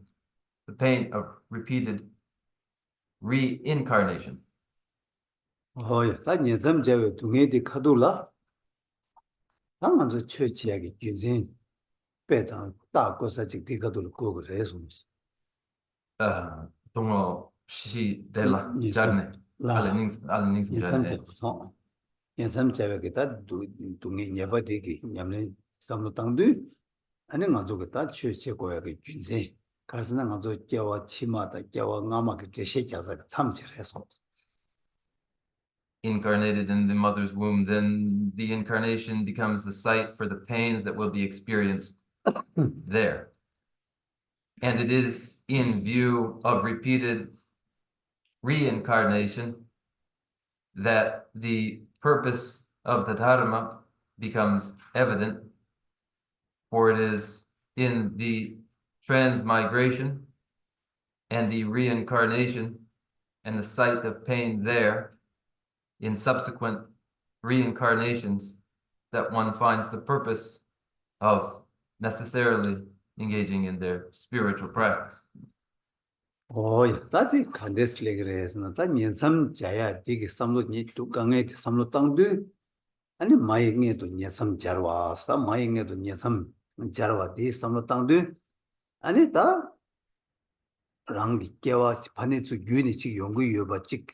the pain of repeated reincarnation. 야, 다 예점 제외 동해디 카둘라. 당한저 최치하게 균진 배당 다고사직 디가둘 고그래서. 동어 시 델라 자르네 알레닝스 예점 자르네 제외 예점 제외게 다 동해 예바디기 냠네 삼로당도 아니 가지고 다 최치고야게 균진 가르스나 가지고 깨와 치마다 깨와 나마게 제시자자 참지해서. incarnated in the mother's womb, then the incarnation becomes the site for the pains that will be experienced there. And it is in view of repeated reincarnation that the purpose of the Dharma becomes evident, for it is in the transmigration and the reincarnation and the site of pain there in subsequent reincarnations that one finds the purpose of necessarily engaging in their spiritual practice. 다디 칸데스레 그래서 다 년삼 자야 되게 삼로니 두강에 삼로 땅도 아니 마이응에도 년삼 자르와서 마이응에도 년삼 자르와 디 삼로 땅도 아니 다 랑기 깨와 반에서 균이 지 연구 요바직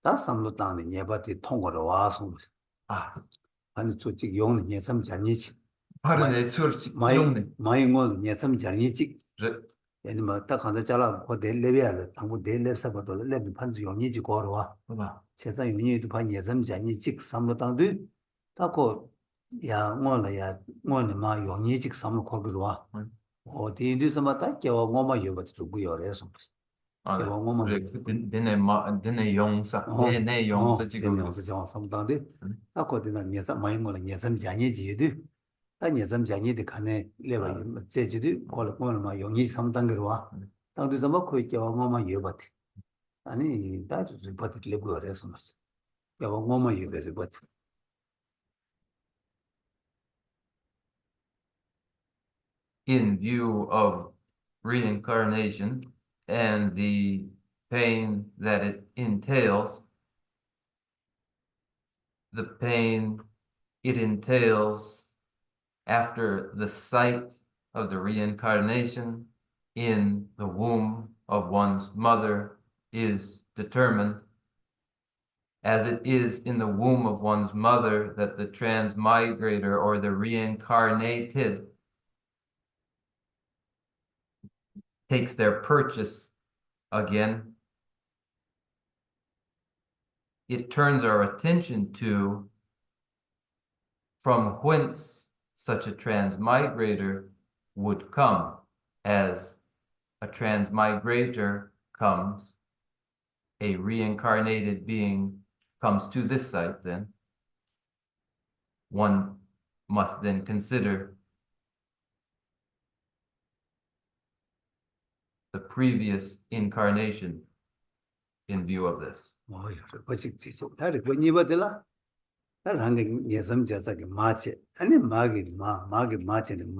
다 삼로 땅에 예바디 통과로 와서 아니 저직 용 년삼 자니지 바르네 수르치 용네 마이응은 년삼 자니지 yani ma ta khanda chala ko de lebe ala tangbu de lebe sa ba do lebe pan zu yongni ji ko ro wa che sa yongni du pan ye zam ja ni jik sam lo tang du ta ko ya ngo la ya ngo ne ma yongni jik sam lo ko ro wa o de du sa ma ta ke wa ngo ma yo ba tu gu yo re so ke wa ngo ma dene yongsa ne yongsa ji go yongsa ja sam tang de ta ko de na ye sa ma ngo la ye zam ja ni ji du 다 예점 장이데 칸에 레바 제지도 콜콜마 용이 삼단거와 당도서 뭐 거기 경험만 여바티 아니 다주 바티 레고 그래서 맞어 경험만 여베서 바티 in view of reincarnation and the pain that it entails, the pain it entails after the sight of the reincarnation in the womb of one's mother is determined, as it is in the womb of one's mother that the transmigrator or the reincarnated takes their purchase again. It turns our attention to from whence such a transmigrator would come, as a transmigrator comes, a reincarnated being comes to this site, then one must then consider the previous incarnation in view of this. 다른 예섬 자자게 마체 아니 마게 마체는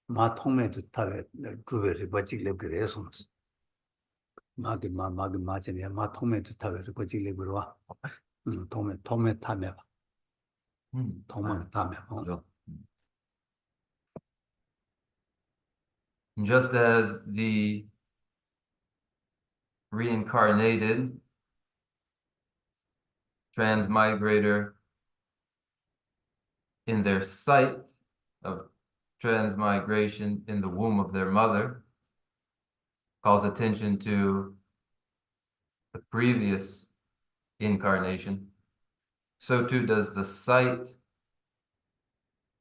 마통매도 타베 주베를 버직래 그래서 마게 마체는 마통매도 타베 버직래 그러와 통매 타매 통매 타매 Just as the reincarnated transmigrator in their site of transmigration in the womb of their mother calls attention to the previous incarnation, so too does the site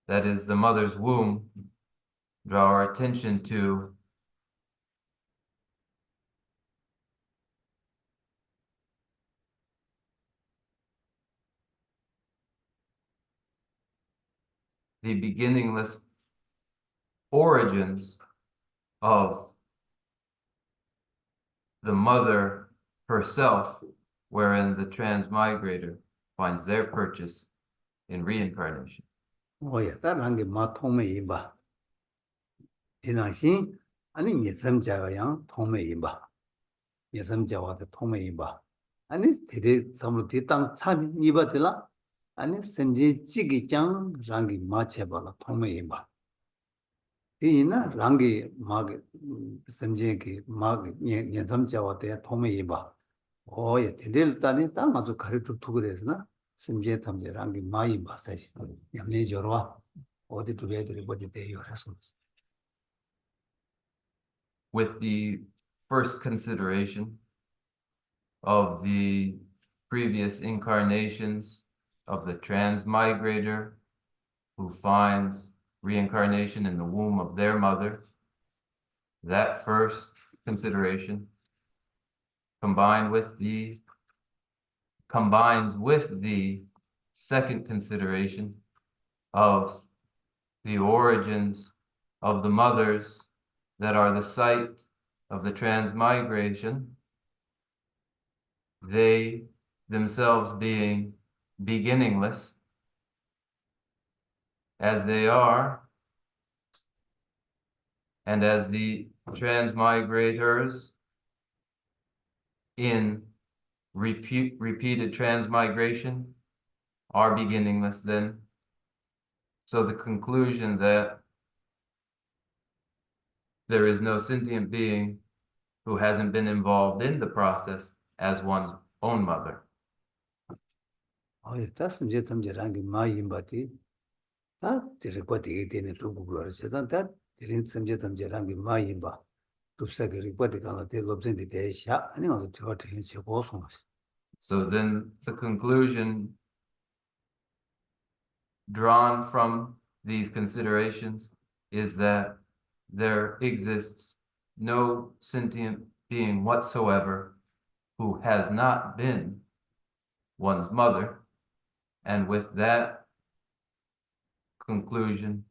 that is the mother's womb draw our attention to the beginningless origins of the mother herself, wherein the transmigrator finds their purchase in reincarnation. 오야 다른게 마 통매 봐. 이나신 아니 예섬자양 통매 봐. 예섬자와도 통매 봐. 아니 대대 섬으로 뒤땅 차니 이바들라 아니 semje 지기장 랑기 마체발라 통매 봐. 이나 랑기 마게 semje기 마게 예섬자와도 통매 봐. 오예 대대를 따니 땅 아주 가르쳐 두고 그래서나 semje 탐제 랑기 마이 봐 사실. 양내 저와 어디 두 배들이 어디 돼요 그래서 With the first consideration of the previous incarnations of the transmigrator who finds reincarnation in the womb of their mother, that first consideration combines with the second consideration of the origins of the mothers that are the site of the transmigration, they themselves being beginningless as they are, and as the transmigrators in repeated transmigration are beginningless then. So the conclusion that there is no sentient being who hasn't been involved in the process as one's own mother. 어이 다스제 탐제랑기 마임바티 다 데르고 되게 되는 두고를 세상 다 데린 semje 탐제랑기 마임바 둡사게 리고디가 데 롭젠데 대샤 아니 어디 저 되게 제고송 So then the conclusion drawn from these considerations is that there exists no sentient being whatsoever who has not been one's mother. And with that conclusion,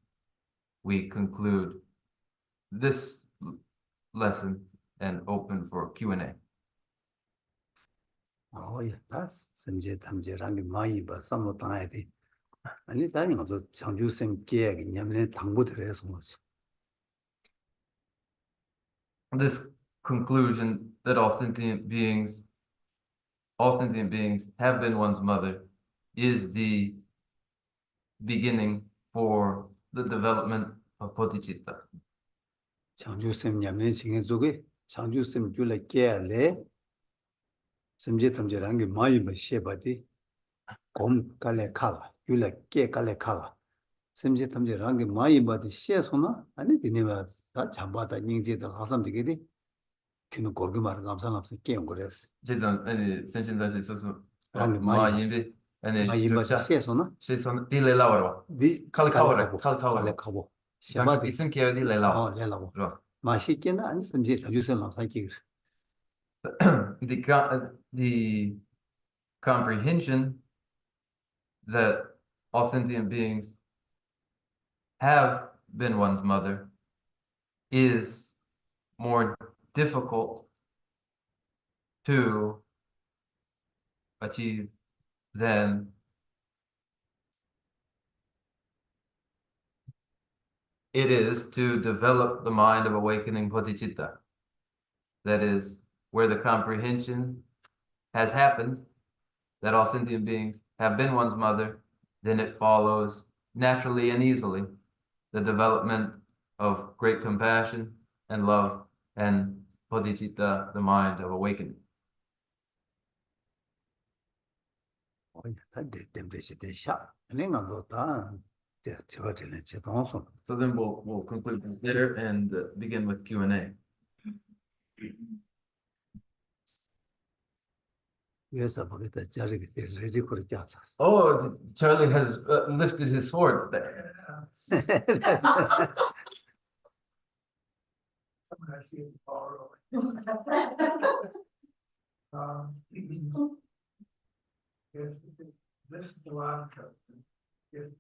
we conclude this lesson and open for Q&A. 어이 다스제 탐제랑기 마임바 삼로 당해야 아니 다니 가서 장주생 계획이 냠내 당부들 해서 뭐지 This conclusion that all sentient beings have been one's mother is the beginning for the development of bodhicitta. 장주생 냠내 징에 속에 장주생 줄에 깨알래 semje 탐제랑기 마임바 셰바디 곰 깔래 카가 줄에 깨 깔래 카가 semje 탐제랑기 마임바디 셰소나 아니 디네가 다 잡아다 닝제다 하삼되게디 그는 거기 말 감상합서 깨운 거랬어 제가 sensitive 있어서 아니 마인비 아니 마임바 셰소나 세선 딜레라워 디 칼카오레 칼카고 샤마 샤바디 있음 케어 딜레라워 레라고 로 마시께나 아니 semje 장주생 남사기 the comprehension that all sentient beings have been one's mother is more difficult to achieve than it is to develop the mind of awakening bodhicitta. That is, where the comprehension has happened, that all sentient beings have been one's mother, then it follows naturally and easily the development of great compassion and love and bodhicitta, the mind of awakening. So then we'll conclude later and begin with Q&A. Oh, Charlie has lifted his sword there. If this is the wrong custom, if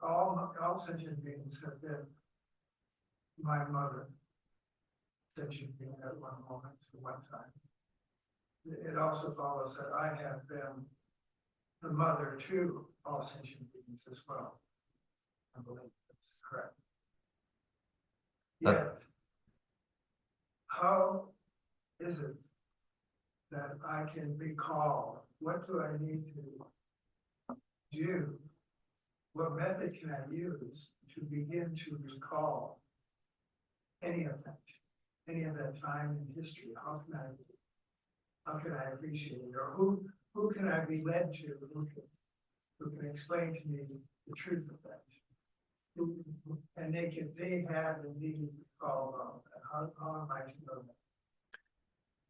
all sentient beings have been my mother, sentient being at one moment, at one time, it also follows that I have been the mother to all sentient beings as well. I believe that's correct. Yet, how is it that I can recall? What do I need to do? What method can I use to begin to recall any of that time in history? How can I appreciate it? Or who can I be led to? Who can explain to me the truth of that? And they have indeed recalled all that. How am I to know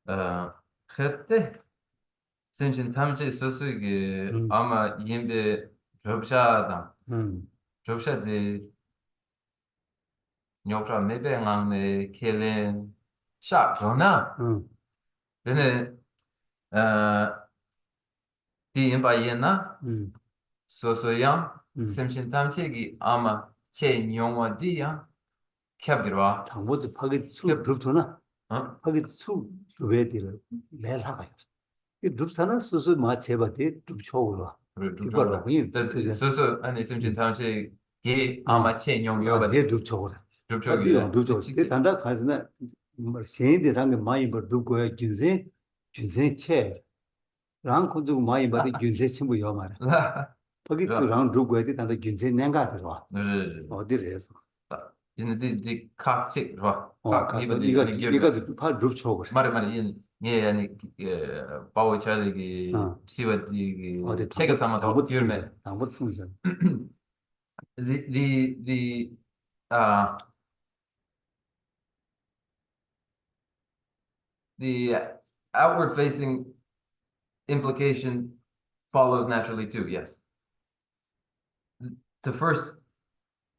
that? 그때 senshin tamche sosugi ama yimbe robsha de nyokra mebe ngangne kelen sha rona dene di imba yena sosoyang senshin tamche gi ama che nyongwa di yang kyabgirwa 당보도 파기 수 룹토나 파기 수 룹에디를 매일 하가요. 이 룹사나 수수 마체바디 룹초로 기발로 이 소소 아니 심진 tamche gi ama che nyongyo ba 제 룹초로 줍초기 룹초 단다 가즈나 뭐 신이들랑 많이 버 룹고야 균세 체 랑콘도 많이 버 균세 친구 요 말아. 파기 수랑 룹고야 단다 균세 nen가 들어와. 어디래서 the cockchick ro 이거 파 룹초고 말이 예 아니 바오 차리기 티와디 체가 담아도 유르메 당부 승선 the uh the outward facing implication follows naturally too, yes. To first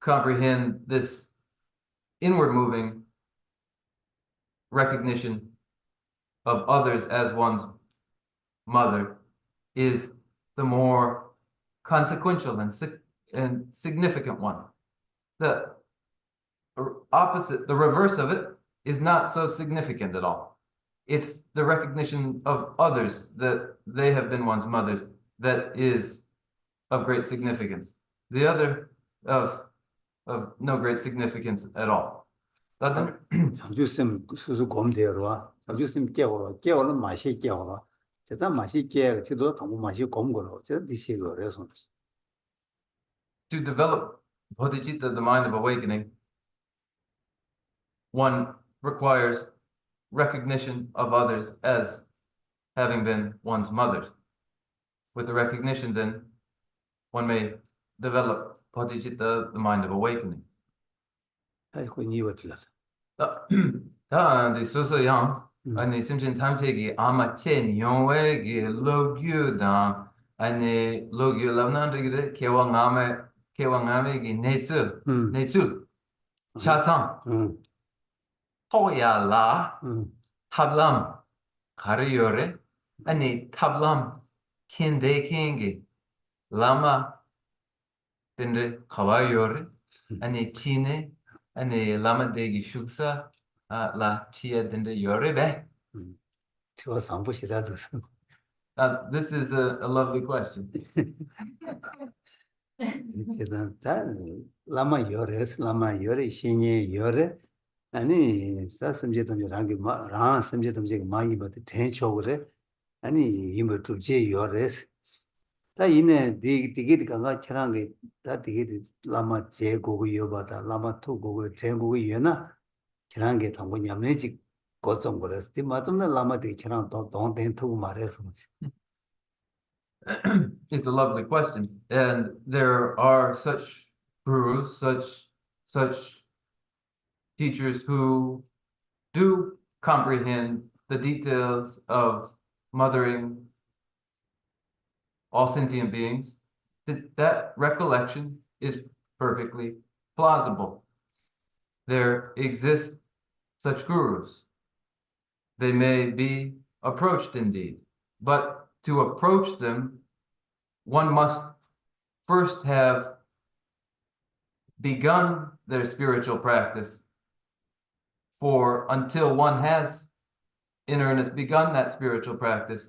comprehend this inward moving recognition of others as one's mother is the more consequential and significant one. The opposite, the reverse of it, is not so significant at all. It's the recognition of others that they have been one's mothers that is of great significance. The other of no great significance at all. 장주쌤 수수 곰대로와 장주쌤 깨워라 맛이 깨워라 제가 맛이 깨 지도 당부 맛이 곰거로 제가 디시로 그래서 To develop bodhicitta, the mind of awakening, one requires recognition of others as having been one's mothers. With the recognition, then, one may develop bodhicitta, the mind of awakening. 아이고 니워틀라 다 소소양 아니 심진 탐색이 아마 첸 용외기 로규다 아니 로규 lav난드기를 개왕함에기 네츠 차상 토야라 탑람 가르요레 아니 탑람 킨데킹기 라마 덴데 가와요레 아니 치네 아니 라마 데기 슈크사 라 티에 덴데 요레베 저 상부시라도 this is a lovely question. 제가 다 라마 요레 신이 요레 아니 사슴제도 랑게 랑 섬제도 많이 받대 텐초그래 아니 이모 두제 요레스 다 이네 디게 간가 처랑게 다 디게 라마 제고고 여바다 라마 투고고 제고고 여나 처랑게 당고 냠내지 고좀 그랬을 때 맞음나 라마데 처랑 동된 투고 말해서 It's a lovely question. And there are such gurus, such teachers who do comprehend the details of mothering all sentient beings. That recollection is perfectly plausible. There exist such gurus. They may be approached indeed, but to approach them, one must first have begun their spiritual practice. For until one has in earnest begun that spiritual practice,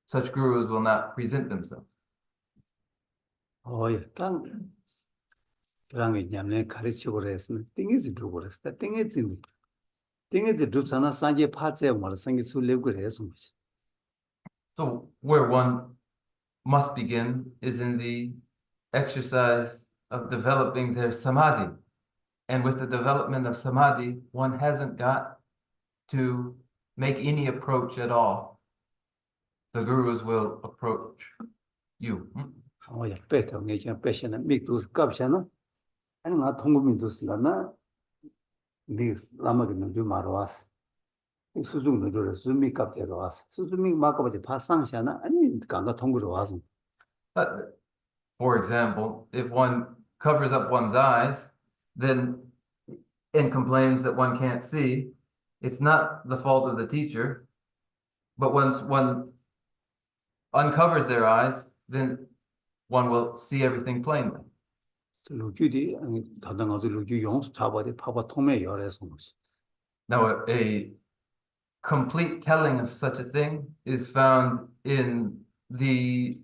such gurus will not present themselves. 땅 그랑게 냠내 가르치고 그랬으면 땡이지 두고 그랬다 땡이지 두잖아 산게 파제 말 생기 술래고 그래서 So where one must begin is in the exercise of developing their samadhi. And with the development of samadhi, one hasn't got to make any approach at all. The gurus will approach you. 배터 내가 배셔나 미도 갑샤나 아니 나 통금이도 쓰라나 네 라마기는 좀 말아왔어 수중도 저래 수미 갑대로 왔어 수중미 마까지 파상샤나 아니 간가 통구로 와서 For example, if one covers up one's eyes, then and complains that one can't see, it's not the fault of the teacher. But once one uncovers their eyes, then one will see everything plainly. 루규디 아니 다당아도 루규 용수 잡아대 파바 통매 열에서 뭐지 Now, a complete telling of such a thing is found in the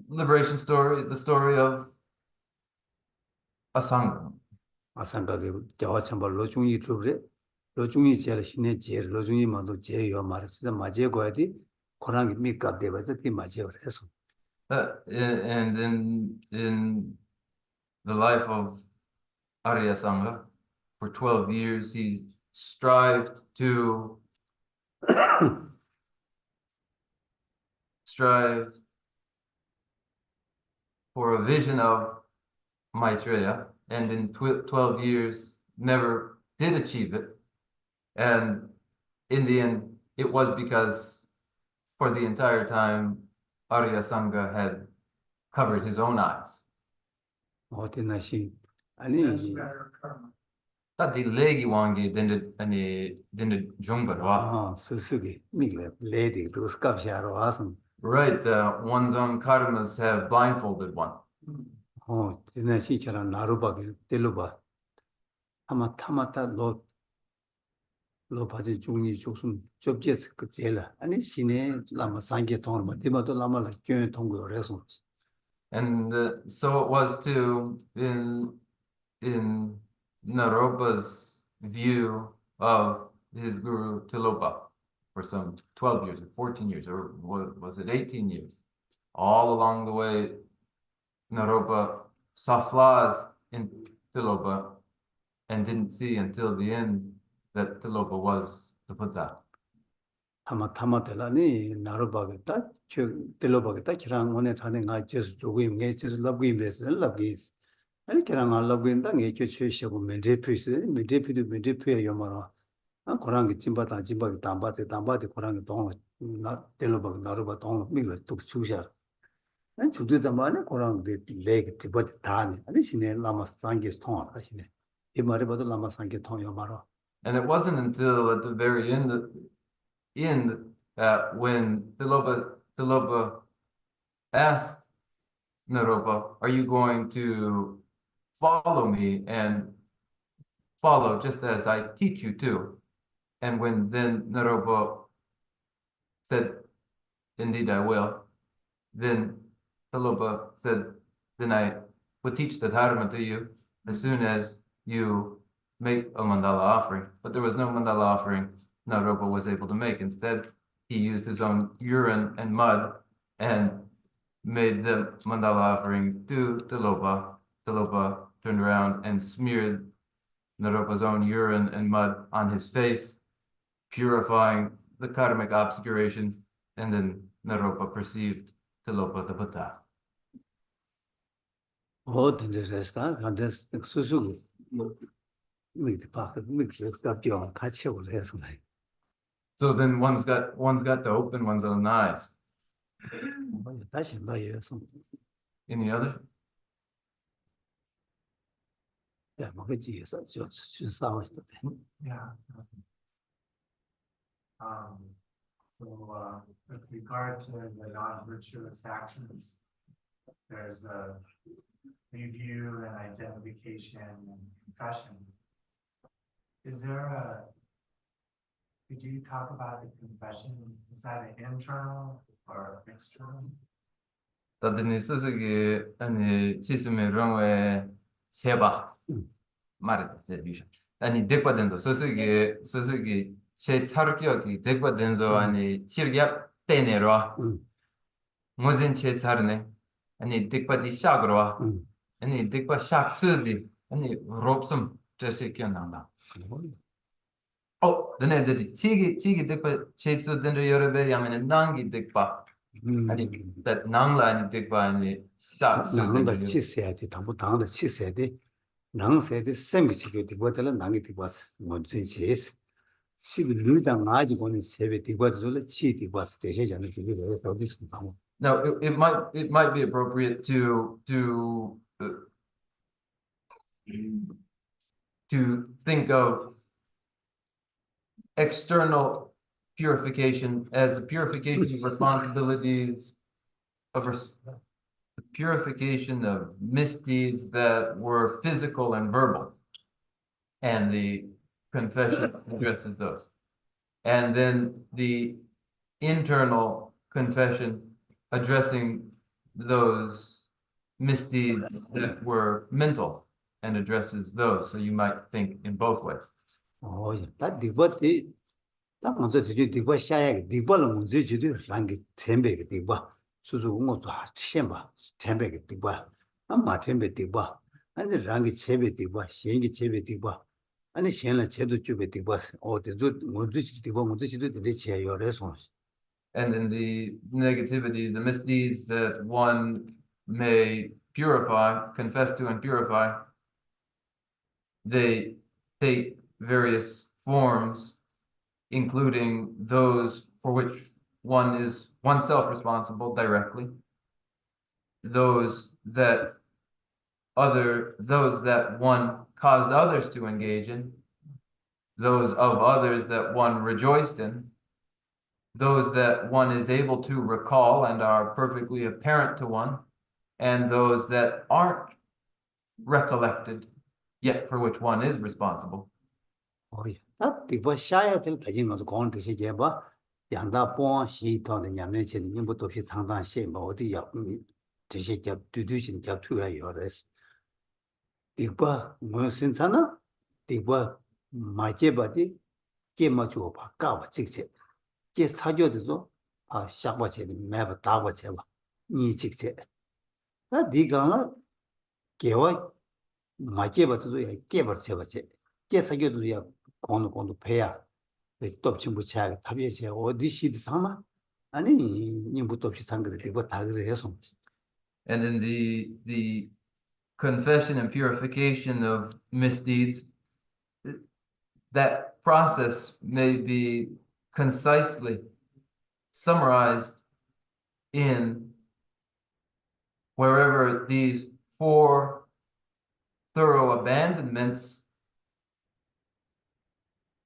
liberation story, the story of Asanga. 아상가게 겨와참발 로중이 두브레 로중이 제일 신의 제일 로중이 만도 제여 말을 진짜 맞에 거야디 고랑이 미갑 대봐서 티 맞에 그래서 And in the life of Arya Sangha, for 12 years, he strived for a vision of Maitreya, and in 12 years never did achieve it. And in the end, it was because for the entire time, Arya Sangha had covered his own eyes. 어디나시 아니 That's better karma. That the legi wangi didn't junga. 스스기 미gle 레디 두스캅샤로 와서 Right, one's own karmas have blindfolded one. 디나시처럼 나루바게 텔로바 아마 타마타 로 바지 중이 죽순 접제스 그 제라 아니 신의 라마 상계 통을 뭐 디마도 라마라 교회 통고 그래서 And so it was too in Naropa's view of his guru Tilopa for some 12 years or 14 years, or was it 18 years? All along the way, Naropa saw flaws in Tilopa and didn't see until the end that Tilopa was the Buddha. 타마텔라니 나루바게다 저 텔로바게다 키랑 오늘 타는 가 제스 조금 게 제스 러브임 베스 러브기스 아니 키랑 러브임다 게 최최시고 멘데피스 멘데피에 요마라 아 고랑게 짐바다 짐바게 담바데 고랑게 동나 텔로바게 나루바 동 미글 뚝 추샤 난 주도 zamane 고랑게 레게 티바데 다니 아니 신에 라마 상게 통 하시네 이 말에 봐도 라마 상게 통 요마라 And it wasn't until at the very end that when Tilopa asked Naropa, "Are you going to follow me and follow just as I teach you to?" And when then Naropa said, "Indeed, I will," then Tilopa said, "Then I will teach the Dharma to you as soon as you make a mandala offering." But there was no mandala offering Naropa was able to make. Instead, he used his own urine and mud and made the mandala offering to Tilopa. Tilopa turned around and smeared Naropa's own urine and mud on his face, purifying the karmic obscurations, and then Naropa perceived Tilopa the Buddha. 어떤 데서 간데 수수 밑에 밖에 밑에 갑죠 같이 오래 해서 So then one's got to open one's own eyes. 다시 나여서 Any other? 야 뭐지에서 저 싸웠을 때 Yeah. So, with regard to the non-virtuous actions, there's the review and identification and confession. Could you talk about the confession? Is that an internal or external? 다들 소속이 아니 지스메 롱에 제바 말했다 제비션 아니 덱바덴도 소속이 제 차르기어기 덱바덴도 아니 치르기압 때내로 무슨 제 차르네 아니 덱바디 샤그로 아니 덱바 샤크스디 아니 롭섬 제세키어 나온다 너네들이 지기 덱바 제수 된들 여러배 야면은 난기 덱바 아니 that nangla 아니 덱바 아니 샤크스 나는 치세야 돼 당부 당의 치세야 돼 낭세야 돼 생기지게 되고들 낭이 되고스 뭐지지 시비 늘당 아직은 세배 되고들 치 되고스 대세잖아 되게 어디서 나오 Now, it might be appropriate to think of external purification as the purification of responsibilities the purification of misdeeds that were physical and verbal, and the confession addresses those, and then the internal confession addressing those misdeeds that were mental and addresses those. So you might think in both ways. 다 디버티 딱 먼저 지금 디버 샤야 디버를 먼저 지도 랑게 템베게 디버 수수 공부도 시험봐 템베게 디버 아마 템베 디버 아니 랑게 체베 디버 시행게 체베 디버 아니 시행을 제도 주베 디버 어디도 먼저 디버 먼저 지도 되게 요래서 And then the negativities, the misdeeds that one may purify, confess to and purify, they take various forms, including those for which one is oneself responsible directly, those that one caused others to engage in, those of others that one rejoiced in, those that one is able to recall and are perfectly apparent to one, and those that aren't recollected, yet for which one is responsible. 다 디버 샤야 될 가진 것도 공을 드시 제바 양다 뽕 시토의 냠내체 님부터 피 상당 시뭐 어디야 드시 제 두두신 제 투야 요레스 디버 무슨 사나 디버 마제바디 게마주 봐 까봐 직접 제 사교도서 아 샤바체 매바 다바체 니 직접 아 디가나 개와 마제바도 야 개버체바체 제 사교도 야 공도 배야 또 친구차 답이지 어디 시드 상마 아니 님부터 없이 상그래 이거 다 그래 해서 And in the confession and purification of misdeeds, that process may be concisely summarized in wherever these four thorough abandonments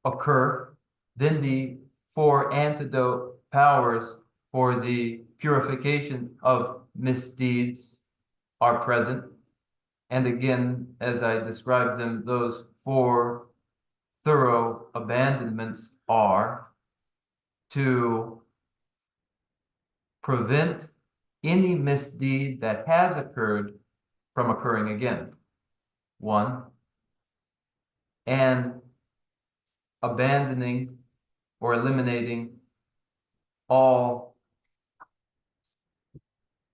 occur, then the four antidote powers for the purification of misdeeds are present. And again, as I described them, those four thorough abandonments are to prevent any misdeed that has occurred from occurring again. One, and abandoning or eliminating all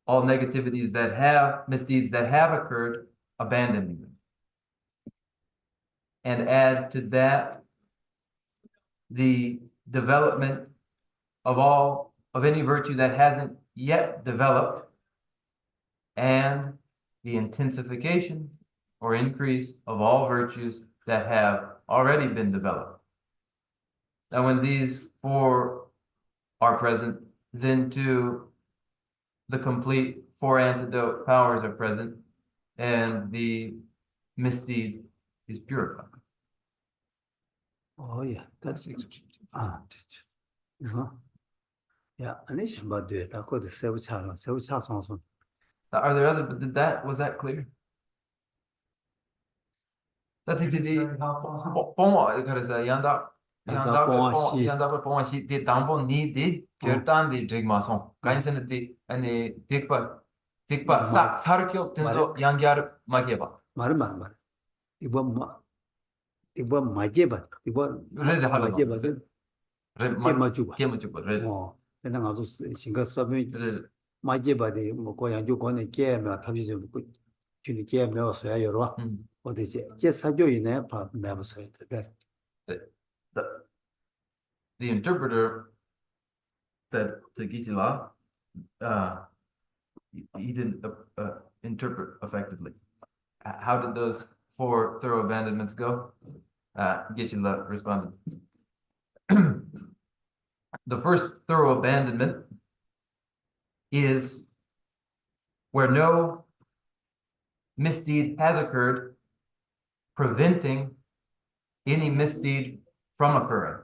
all negativities that have, misdeeds that have occurred, abandoning them. And add to that the development of any virtue that hasn't yet developed, and the intensification or increase of all virtues that have already been developed. Now, when these four are present, then too the complete four antidote powers are present, and the misdeed is purified. Oh yeah, that's yeah, and it's about it. I got the seven channels also. Now, are there others? But was that clear? That's it. Very helpful. 그래서 양답 뽕아시. 양답을 뽕아시 디 당보 니디 결단디 드리마송 간선디 아니 딕바 싹 사르켜 된서 양기하르 마게바 말 이거 마제바 이거 레드 하라 마제바 게마주바 게마주바 레드 그냥 아주 신가 서비 마제바데 뭐 고양주 권에 게면 답이 좀 균이 게면 써야 여러 어디지 제 사교이네 봐 매버서야 돼. The interpreter said to Gisela, he didn't interpret effectively. How did those four thorough abandonments go? Gisela responded. The first thorough abandonment is where no misdeed has occurred, preventing any misdeed from occurring.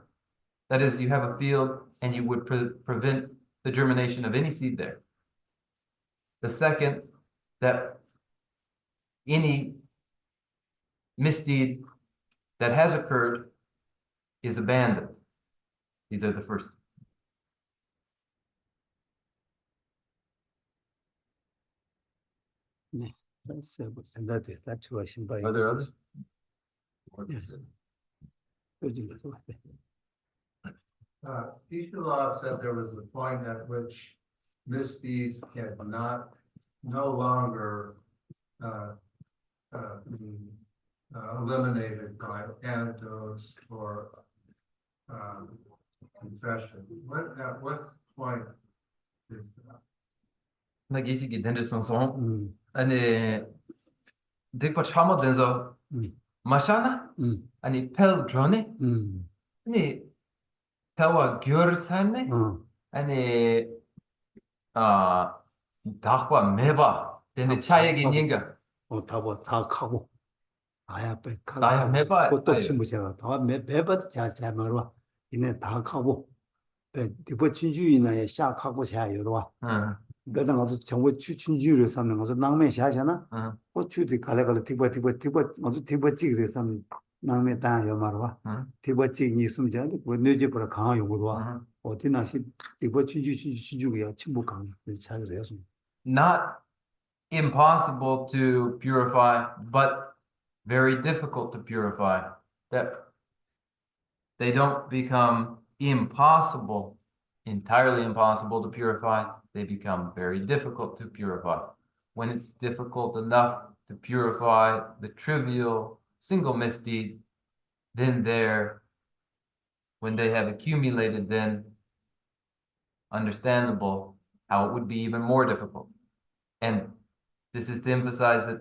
That is, you have a field and you would prevent the germination of any seed there. The second, that any misdeed that has occurred is abandoned. These are the first. That's what Are there others? Yes. Law said there was a point at which misdeeds can no longer be eliminated by antidotes or confession. At what point is that? 나기시기 덴저송송 아니 딕바 참아den서 마샤나 아니 펠 드로네 아니 펠와 겨르산네 아니 다과 메바 데네 차얘기 닌가 다 가고 아야 배 나야 메바 그것도 친구잖아 다 매번 자 말와 이네 다 가고 배 진주이나 샤 가고 샤 여러와 그다음 아주 정말 춘주를 삼는 거서 낭매 샤잖아 고추도 갈래갈래 티버 아주 티버찌 그래서 낭매 다 여말와 티버찌 니 숨자는데 그 뇌지 보라 강화 용으로 와 어디나시 티버 춘주야 친구 강 잘 그래서 not impossible to purify, but very difficult to purify. That they don't become impossible, entirely impossible to purify. They become very difficult to purify. When it's difficult enough to purify the trivial single misdeed, then when they have accumulated, then understandable how it would be even more difficult. And this is to emphasize that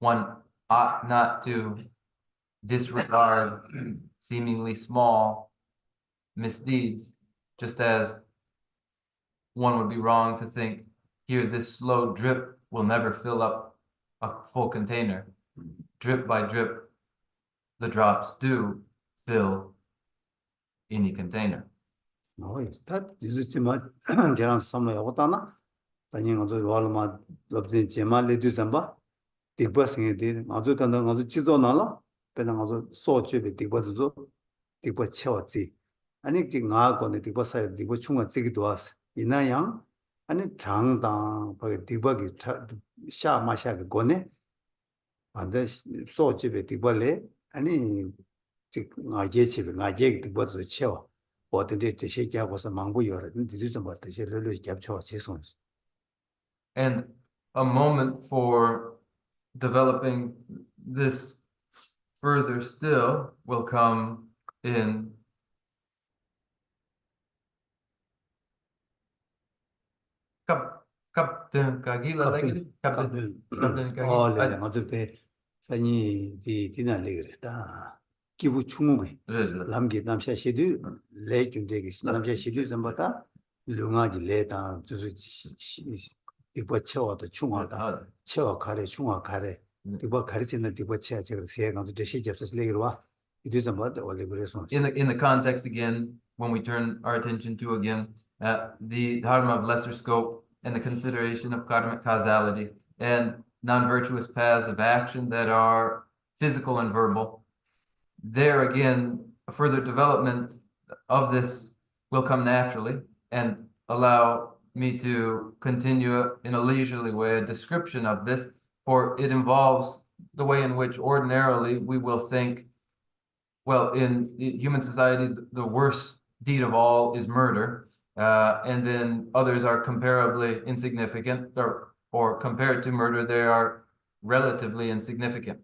one ought not to disregard seemingly small misdeeds, just as one would be wrong to think, here, this slow drip will never fill up a full container. Drip by drip, the drops do fill any container. No, it's that. This is my general summary. What ana? Tanya ngazu walma lobjin jema le du zamba. Digba singe de ngazu tanda ngazu jizo nala. Pena ngazu so chebe digba zo. Digba chewa zi. Ani ji nga ko ne digba sa digba chunga zi gi doas. Ina yang ani chang dang ba digba gi sha ma sha gi gone. Ande so chebe digba le ani 지 nga je chebe nga je digba zo chewa. 어떤데 제 시기하고서 망부 여러 뒤도 좀 어떻게 르르 잡쳐 제손 And a moment for developing this further still will come in Captain Kagila Legri? Captain 어, 네, Kagila? 맞을 때 산이 디나 레그다. 기부 충무게. 람기 남샤 시드 레 준데기 남샤 시드 좀바다 룽아지 레다 저 디버 쳐와도 충하다. 쳐와 가래 충하 가래. 디버 가르치는 디버 쳐야 제가 세가도 대시 접스 레그와 이도 좀바다 원래 그래서 In the context again, when we turn our attention to again the dharma of lesser scope and the consideration of karmic causality and non-virtuous paths of action that are physical and verbal, there again, a further development of this will come naturally and allow me to continue in a leisurely way a description of this, for it involves the way in which ordinarily we will think, well, in human society, the worst deed of all is murder, and then others are comparably insignificant, or compared to murder, they are relatively insignificant.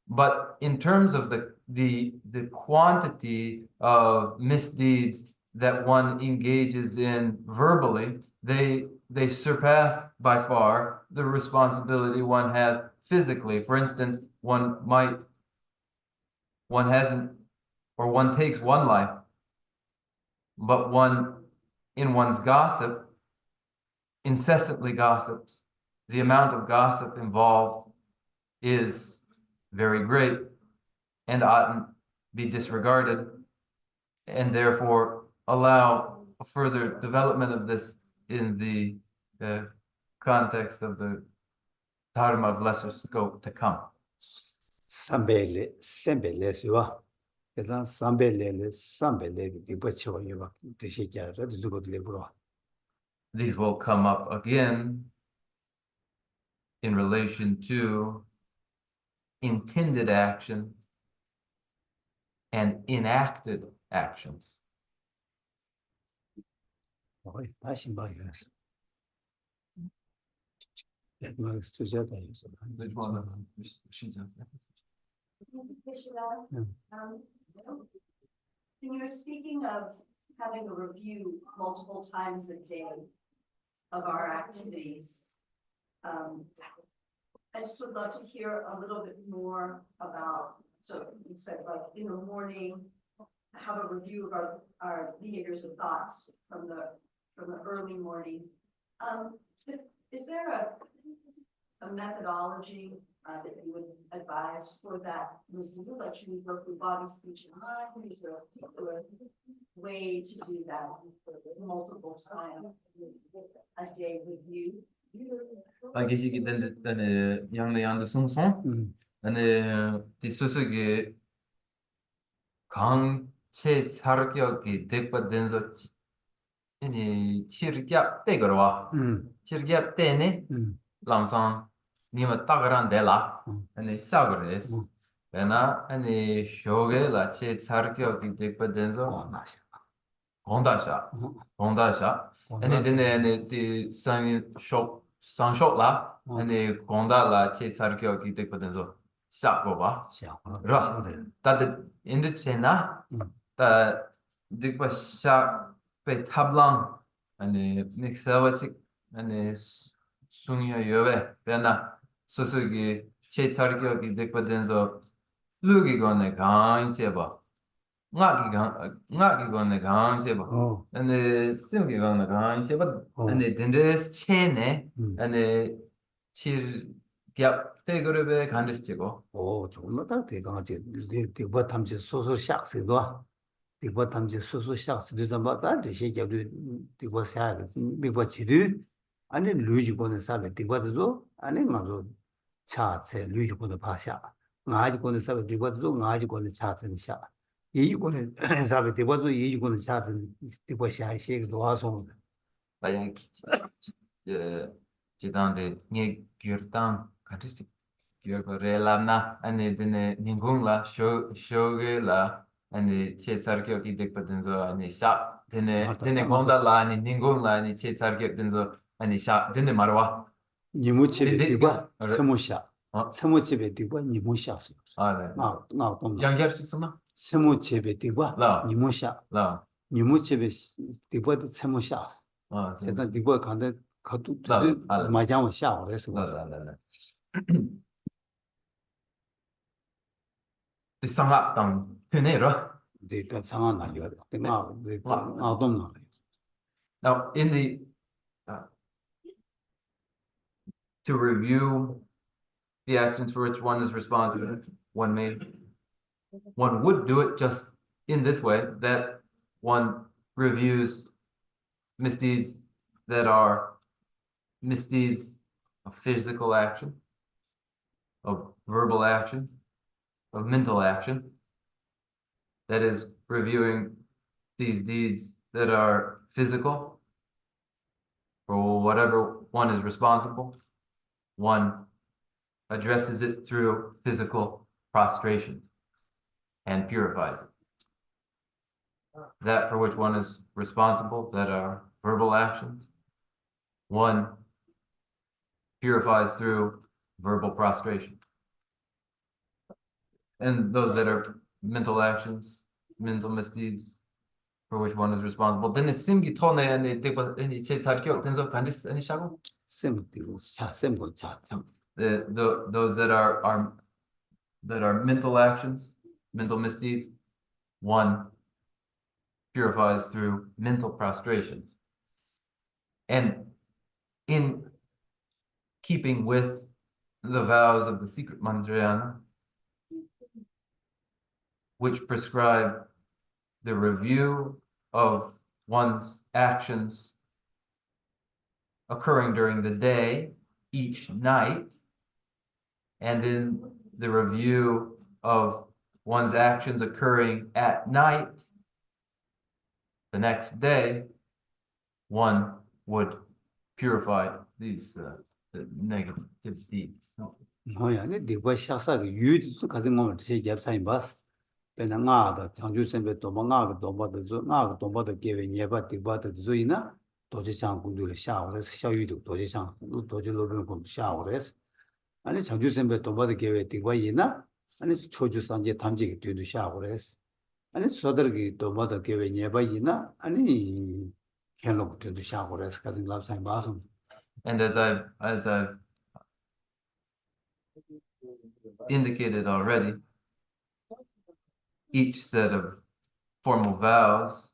But in terms of the quantity of misdeeds that one engages in verbally, they surpass by far the responsibility one has physically. For instance, one takes one life, but one, in one's gossip, incessantly gossips. The amount of gossip involved is very great and oughtn't be disregarded, and therefore allow a further development of this in the context of the dharma of lesser scope to come. 삼벨레 셈벨레 수와 그래서 삼벨레 삼벨레 디버 쳐와 대시 자다 두고도 레브로 These will come up again in relation to intended action and enacted actions. 다시 봐야겠어. 뭐 투자다 해서. When you're speaking of having a review multiple times a day of our activities, I just would love to hear a little bit more about, so you said like in the morning, have a review of our behaviors and thoughts from the early morning. Is there a methodology that you would advise for that review? Like, should we go through body, speech, and mind? Is there a particular way to do that multiple times a day review? Agisi den yang song ane di sosoge 강 체사르기역이 dekpa denzo ini chirgyap te garwa chirgyap te ne lamsang nima tagaran de la ani sagres ena ani shoge la chesa르기역이 dekpa denzo gondasha ani dene ani di sanshok la ani gonda la chesa르기역이 dekpa denzo shagoba ra that in the chena the dikpa sha pe tablang and mixawachik and sunya yobe bena sosugi chetsarkyo ki dikpa denzo lugi gone gan seba ngaki gone gan seba and simgi gone gan seba and dendes chene and chir gyap te gurbe gandes 오, 정말 대강하지. 디버 탐지 소소 샥스도. 디버 탐지 소소 샥스도 좀바다 제시 겨도 디버 샤 미버 지르 아니 루지고는 사베 디버도 아니 나도 차체 루지고는 바샤. 나지고는 사베 디버도 나지고는 차체는 샤. 이고는 사베 디버도 이고는 차체는 디버 샤 시에도 와서 Bayan jidande nye gyurtan kadisi gyurkorela na ane dine ningung la shoge la ane che tsarkyo ki dekpa denzo ane sha dine gonda la ane ningung la ane che tsarkyo denzo ane sha dine marwa 니무집에 네, 디과 알아. 세무샤. 어? 세무집에 디과 니무샤. 아, 네. 나 좀. 연기할 수 있으나? 세무집에 디과 라. 니무샤. 라. 니무집에 디과 세무샤. 아, 제가 디과 간데 가도 라. 아, 네. 마장을 샤 그래서. 라. 그 상악당 편해라. 데이터 상황 나요. 나 와. 나도 나. Now, in the to review the actions for which one is responsible, one would do it just in this way, that one reviews misdeeds that are misdeeds of physical action, of verbal action, of mental action. That is, reviewing these deeds that are physical, for whatever one is responsible, one addresses it through physical prostration and purifies it. That for which one is responsible, that are verbal actions, one purifies through verbal prostration. And those that are mental actions, mental misdeeds, for which one is responsible. Then it's simgi tone and any chetarkyo, then so kandis any shago. Those that are mental actions, mental misdeeds, one purifies through mental prostrations. And in keeping with the vows of the secret Mandrayana, which prescribe the review of one's actions occurring during the day, each night, and then the review of one's actions occurring at night, the next day, one would purify these the negative deeds. 뭐야, 네 디과 샤사가 유지 가진 거를 제 잡사인 봤어. 배나 나다 장주 선배 도마 나가 도마도 저 나가 도마도 개외 예바 디바도 저이나 도지상 군들을 샤오를 샤유도 도지상 도지로는 공 샤오레스 아니 장주 선배 도마도 개외 디바이나 아니 초주 산제 탐지기 뒤도 샤오레스 아니 소더기 도마도 개외 예바이나 아니 헬로 뒤도 샤오레스 가진 랍사인 봤어. And as I've indicated already, each set of formal vows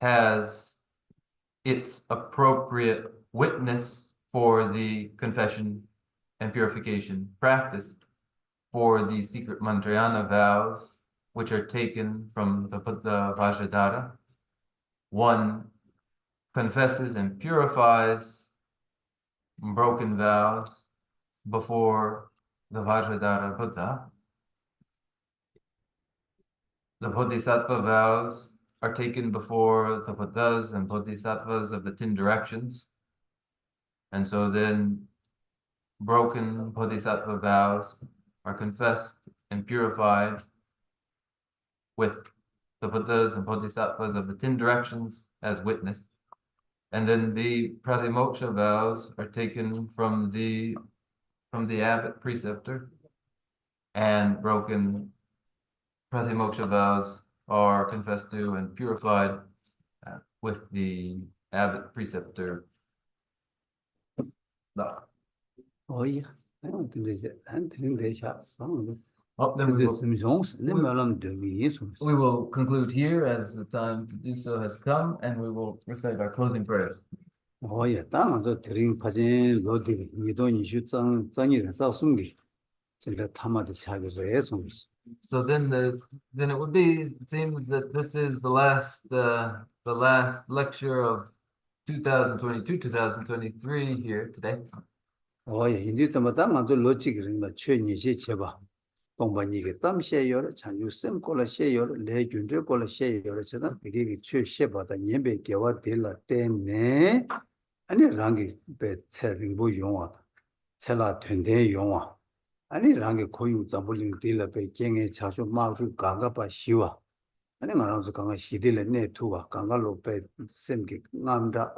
has its appropriate witness for the confession and purification practice. For the secret Mantrayana vows, which are taken from the Vajradhara, one confesses and purifies broken vows before the Vajradhara Buddha. The Bodhisattva vows are taken before the Buddhas and Bodhisattvas of the 10 directions. And so then broken Bodhisattva vows are confessed and purified with the Buddhas and Bodhisattvas of the 10 directions as witness. And then the Pratimoksha vows are taken from the abbot preceptor, and broken Pratimoksha vows are confessed to and purified with the abbot preceptor. Oh yeah, I don't think there's an Oh, then we will conclude here as the time to do so has come, and we will recite our closing prayers. Oh yeah, 당저 드림 파진 로디 니도 니슈 짱이를 싸움기. 제가 타마드 차게서 해서. So then it would be, it seems that this is the last lecture of 2022-2023 here today. Oh yeah, 인디 좀다 먼저 로직을 뭐 최니시 제바. 동반이게 땀셰요 잔주 셈콜라 셰요 레준데 콜라 셰요 저다 되게 최셰바다 년배 개와 될라 때네 아니 랑게 배 체딩 뭐 용와 체라 된대 용와 아니 랑게 고유 잡을링 될라 배 갱에 자주 마주 강가바 시와 아니 나랑서 강가 시딜레 네투와 강가로 배 셈게 남다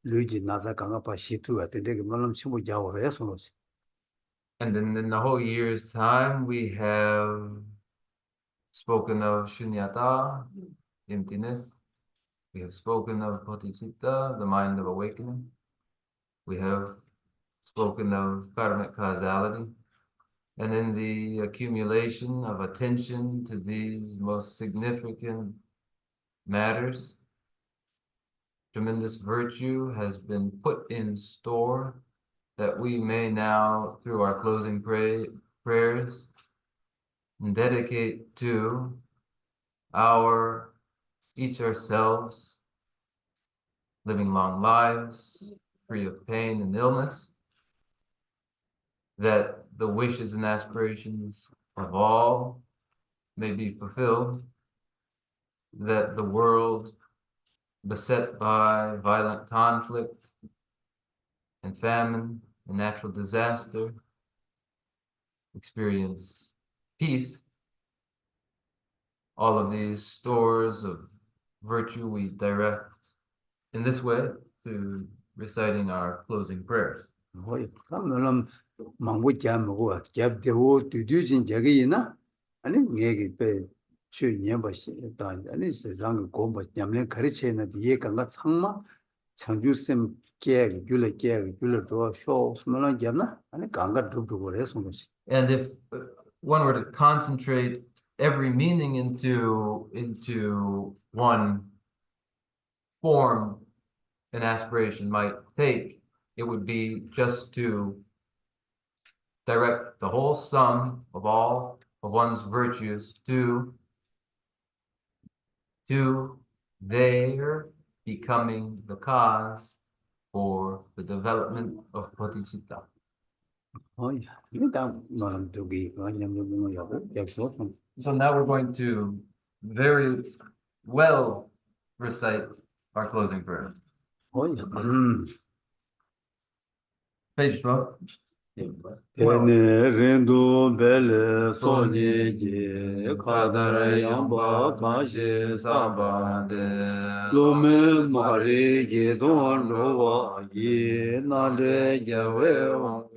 루지 나사 강아파 시투가 되게 말람 친구 자오래 손으시. And then in the whole year's time, we have spoken of shunyata, emptiness. We have spoken of bodhicitta, the mind of awakening. We have spoken of karmic causality. And in the accumulation of attention to these most significant matters, tremendous virtue has been put in store that we may now, through our closing prayers, dedicate to each ourselves, living long lives, free of pain and illness, that the wishes and aspirations of all may be fulfilled, that the world beset by violent conflict and famine and natural disaster experience peace. All of these stores of virtue we direct in this way to reciting our closing prayers. 뭐이 그러면은 망고 잡고 잡대고 뒤뒤진 저기이나 아니 얘기 배 취년버시 일단 아니 세상 공부 냠내 가르치는 뒤에 간가 상마 창주심 계획 귤레 계획 귤레도 쇼 스물런 잡나 아니 간가 두두고 해서 뭐지. And if one were to concentrate every meaning into one form an aspiration might take, it would be just to direct the whole sum of all of one's virtues to their becoming the cause for the development of bodhicitta. 어이 일단 너는 저기 그냥 여고 약속 So now we're going to very well recite our closing prayer. 어이 Page 12. Tene rindu bele sonye je kadara yamba kashi samba de lume mahari je don rowa ye nare jawe wang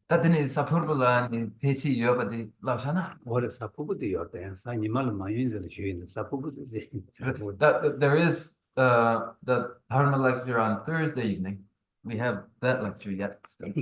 따더니 사포르블라 배치 여바디 라샤나. What is Sapubuti or the animal Mayans and Shuin, Sapubuti. There is the Dharma lecture on Thursday evening. We have that lecture yet. Still.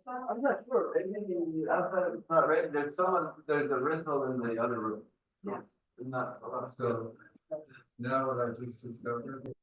I'm not sure. Maybe outside it's not ready. There's a rental in the other room. Yeah. Not. So now what I just discovered